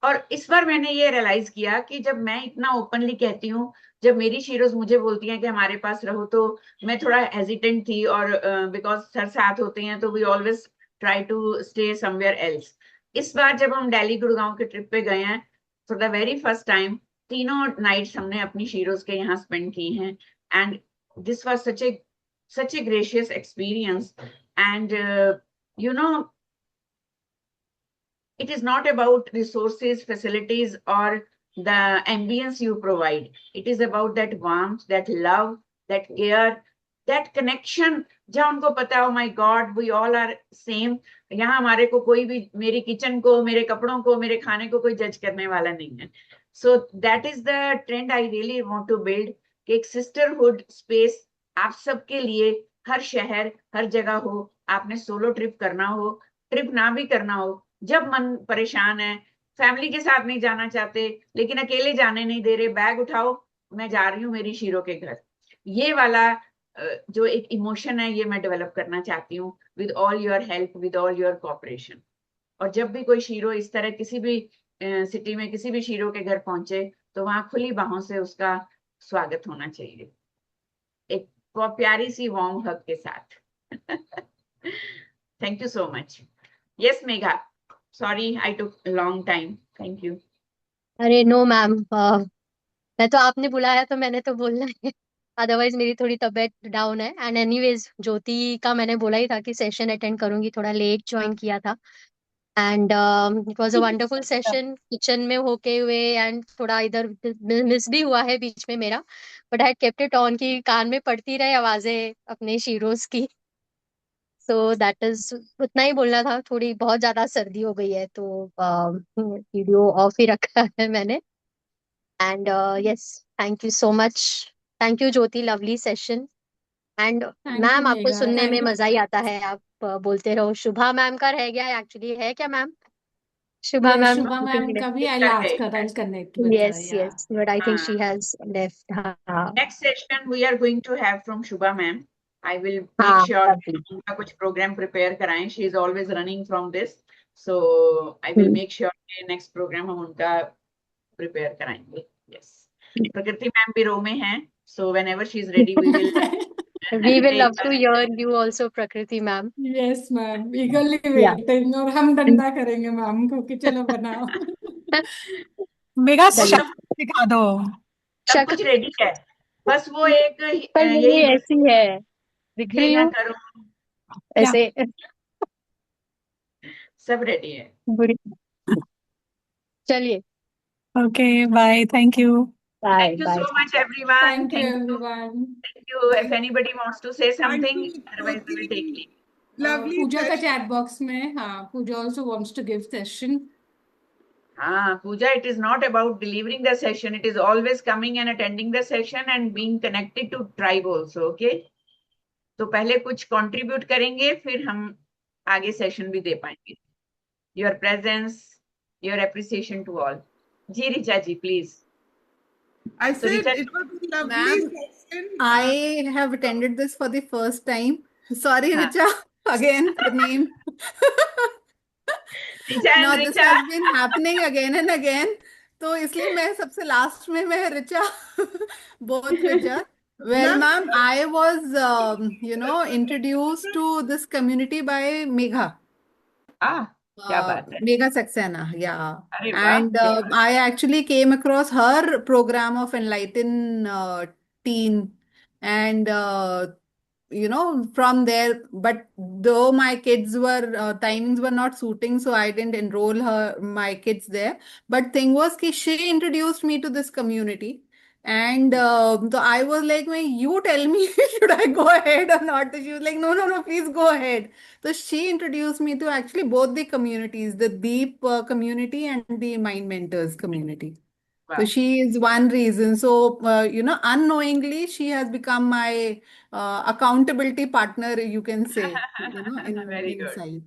S3: और इस बार मैंने ये रियलाइज किया कि जब मैं इतना ओपनली कहती हूँ, जब मेरी शीरोज मुझे बोलती हैं कि हमारे पास रहो, तो मैं थोड़ा हेजिटेंट थी, और बिकॉज सर साथ होते हैं तो we always try to stay somewhere else. इस बार जब हम दिल्ली गुड़गांव के ट्रिप पे गए हैं, for the very first time तीनों नाइट्स हमने अपनी शीरोज के यहाँ स्पेंड की हैं, and this was such a gracious experience. And you know, it is not about resources, facilities, or the ambience you provide. It is about that warmth, that love, that care, that connection. जहाँ उनको पता हो, my God, we all are same. यहाँ हमारे को कोई भी मेरी किचन को, मेरे कपड़ों को, मेरे खाने को कोई जज करने वाला नहीं है. So that is the trend I really want to build. कि एक sisterhood space आप सबके लिए, हर शहर, हर जगह हो. आपने सोलो ट्रिप करना हो, ट्रिप ना भी करना हो, जब मन परेशान है, फैमिली के साथ नहीं जाना चाहते, लेकिन अकेले जाने नहीं दे रहे, बैग उठाओ, मैं जा रही हूँ मेरी शीरो के घर. ये वाला जो एक इमोशन है, ये मैं डेवलप करना चाहती हूँ with all your help, with all your cooperation. और जब भी कोई शीरो इस तरह किसी भी सिटी में किसी भी शीरो के घर पहुंचे, तो वहां खुली बाहों से उसका स्वागत होना चाहिए, एक प्यारी सी वार्म हग के साथ. Thank you so much. Yes Megha, sorry I took long time. Thank you.
S16: अरे नो मैम, मैं तो आपने बुलाया तो मैंने तो बोलना है. अदरवाइज मेरी थोड़ी तबीयत डाउन है. एंड एनीवेज ज्योति का मैंने बोला ही था कि सेशन अटेंड करूंगी, थोड़ा लेट ज्वाइन किया था. And it was a wonderful session, kitchen में होके हुए, एंड थोड़ा इधर मिस भी हुआ है बीच में मेरा, but I kept it on की कान में पड़ती रहे आवाजें अपने शीरोज की. सो दैट इज, उतना ही बोलना था. थोड़ी बहुत ज्यादा सर्दी हो गई है तो वीडियो ऑफ ही रखा है मैंने. And yes, thank you so much. Thank you Jyoti, lovely session. And
S2: thank you
S16: ma'am आपको
S2: मेघा.
S16: सुनने में
S2: थैंक यू.
S16: मजा ही आता है, आप बोलते रहो. शुभा मैम का रह गया एक्चुअली, है क्या मैम? शुभा
S2: Yes,
S16: मैम
S2: Shubha ma'am का भी I'll ask her. I'll connect with her.
S16: Yes
S2: Yeah.
S16: Yes, but I think she has left. हाँ
S3: next session we are going to have from Shubha ma'am. I will make
S16: हाँ,
S3: sure
S16: lovely.
S3: उनका कुछ program prepare कराएं. She is always running from this, so I will make sure next program हम उनका prepare कराएंगे. Yes, प्रकृति ma'am भी row में हैं, so whenever she is ready we will
S16: We will love to hear you also, Prakriti ma'am.
S2: Yes, ma'am. Eagerly
S16: Yeah.
S2: waiting. और हम डंडा करेंगे मैम को कि चलो बनाओ.
S15: मेगा
S3: वो
S15: शक दिखा दो.
S3: सब कुछ रेडी है, बस वो एक
S16: पर ये
S3: यही बस
S16: ऐसी है, दिख
S3: ये
S16: रही
S3: ना
S16: हूँ
S3: करो,
S16: ऐसे
S3: सब रेडी है.
S16: बुरी. चलिए,
S15: okay bye. Thank you.
S16: Bye
S3: Thank you
S16: bye.
S3: so much, everyone.
S2: Thank you,
S3: Thank you.
S2: everyone.
S3: Thank you. If anybody wants to say
S6: Thank
S3: something,
S6: you,
S3: otherwise we will take
S6: Jyoti.
S3: leave.
S6: Lovely
S2: पूजा का
S6: session.
S2: chat box में, हाँ, पूजा also wants to give session.
S3: Pooja, it is not about delivering the session. It is always coming and attending the session and being connected to tribe also. Okay. तो पहले कुछ contribute करेंगे, फिर हम आगे session भी दे पाएंगे. Your presence, your appreciation to all. Ji Richa ji, please.
S6: I
S3: So
S6: said
S3: Richa,
S6: it was a lovely
S17: Ma'am,
S6: session.
S17: I have attended this for the first time. Sorry,
S3: हाँ,
S17: Richa, again, the name.
S3: Richa and
S17: Now, this
S3: Richa.
S17: has been happening again and again. तो इसलिए मैं सबसे last में मैं Richa, both Richa. Well,
S6: Ma'am,
S17: ma'am, I was, introduced to this community by Megha.
S3: क्या बात है.
S17: Megha Saxena, yeah.
S3: अरे वाह,
S17: And
S3: क्या बात.
S17: I actually came across her program of Enlighten Teen. And from there. But though my kids were timings were not suiting, so I didn't enroll my kids there. But thing was कि she introduced me to this community. And so I was like, you tell me should I go ahead or not? So she was like, no, please go ahead. So she introduced me to actually both the communities, the Deep community and the Mind Mentors community. So she is one reason. So, unknowingly, she has become my accountability partner, you can say,
S3: Very good.
S17: inside.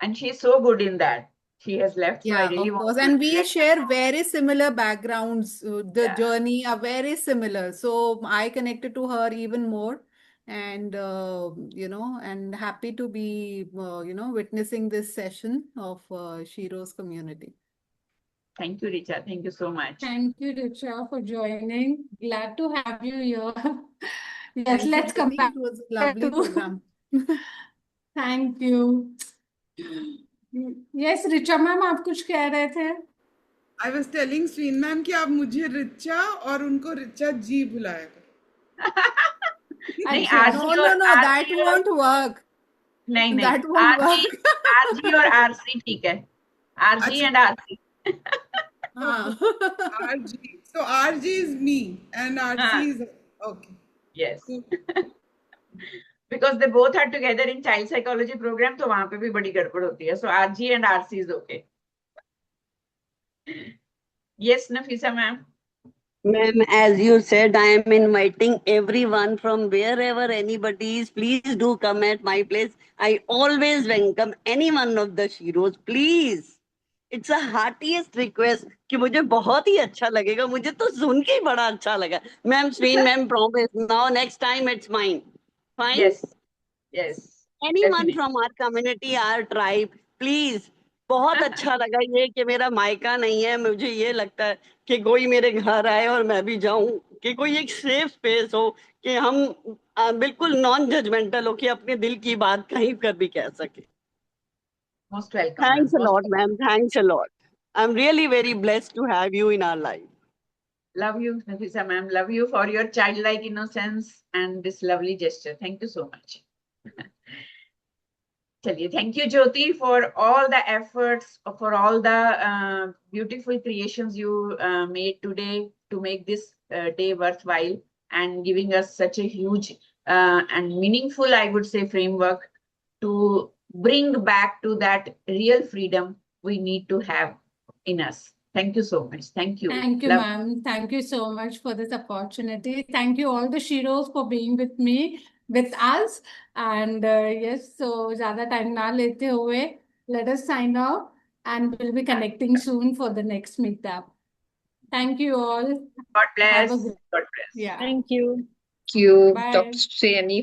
S3: And she's so good in that. She has left, so I
S17: Yeah,
S3: really
S17: of
S3: want
S17: course.
S3: to
S17: And we
S3: let
S17: share very similar backgrounds. The
S3: Yeah.
S17: journey are very similar. So I connected to her even more. And, and happy to be, witnessing this session of Shiro's community.
S3: Thank you, Richa. Thank you so much.
S2: Thank you, Richa, for joining. Glad to have you here. Yes,
S17: Thank you,
S2: let's come
S17: Jyoti.
S2: back
S17: It was a lovely
S2: to.
S17: program.
S2: Thank you. Yes, Richa ma'am, आप कुछ कह रहे थे?
S6: I was telling Sween ma'am कि आप मुझे रिचा और उनको रिचा जी बुलाया करो।
S3: नहीं,
S2: अच्छा,
S3: आरजी
S2: no,
S3: और
S2: that
S3: आरजी और
S2: won't work.
S3: नहीं नहीं
S2: That won't
S3: RG
S2: work.
S3: RG और आरसी ठीक है। RG and RC.
S6: RG. So RG is me and RC is okay.
S3: Yes. Because they both are together in child psychology program, तो वहाँ पे भी बड़ी गड़बड़ होती है. So RG and RC is okay. Yes, Nafisa ma'am.
S12: Ma'am, as you said, I am inviting everyone from wherever anybody is. Please do come at my place. I always welcome any one of the Shiros. Please. It's a heartiest request कि मुझे बहुत ही अच्छा लगेगा. मुझे तो सुन के ही बड़ा अच्छा लगा. Ma'am, Sween ma'am promise. Now next time it's mine. Fine?
S3: Yes. Yes.
S12: Anyone
S3: Definitely.
S12: from our community, our tribe, please. बहुत अच्छा लगा ये कि मेरा मायका नहीं है. मुझे ये लगता है कि कोई मेरे घर आए और मैं भी जाऊं, कि कोई एक सेफ स्पेस हो कि हम बिल्कुल नॉन जजमेंटल हो कि अपने दिल की बात कहीं पर भी कह सके.
S3: Most welcome.
S12: Thanks a
S3: Most
S12: lot, ma'am. Thanks a lot. I'm really very blessed to have you in our life.
S3: love you, Nafisa ma'am. Love you for your childlike innocence and this lovely gesture. Thank you so much. Chaliye, thank you, Jyoti, for all the efforts, for all the beautiful creations you made today to make this day worthwhile and giving us such a huge and meaningful, I would say, framework to bring back to that real freedom we need to have in us. Thank you so much. Thank you.
S2: Thank you,
S3: Love-
S2: ma'am. Thank you so much for this opportunity. Thank you all the Shiros for being with me, with us. And yes, so ज़्यादा time ना लेते हुए, let us sign off and we'll be connecting soon for the next meetup. Thank you all.
S3: God bless.
S2: Have a good,
S3: God bless.
S2: yeah.
S9: Thank you.
S5: Thank you.
S2: Bye.
S5: Dr. Srini,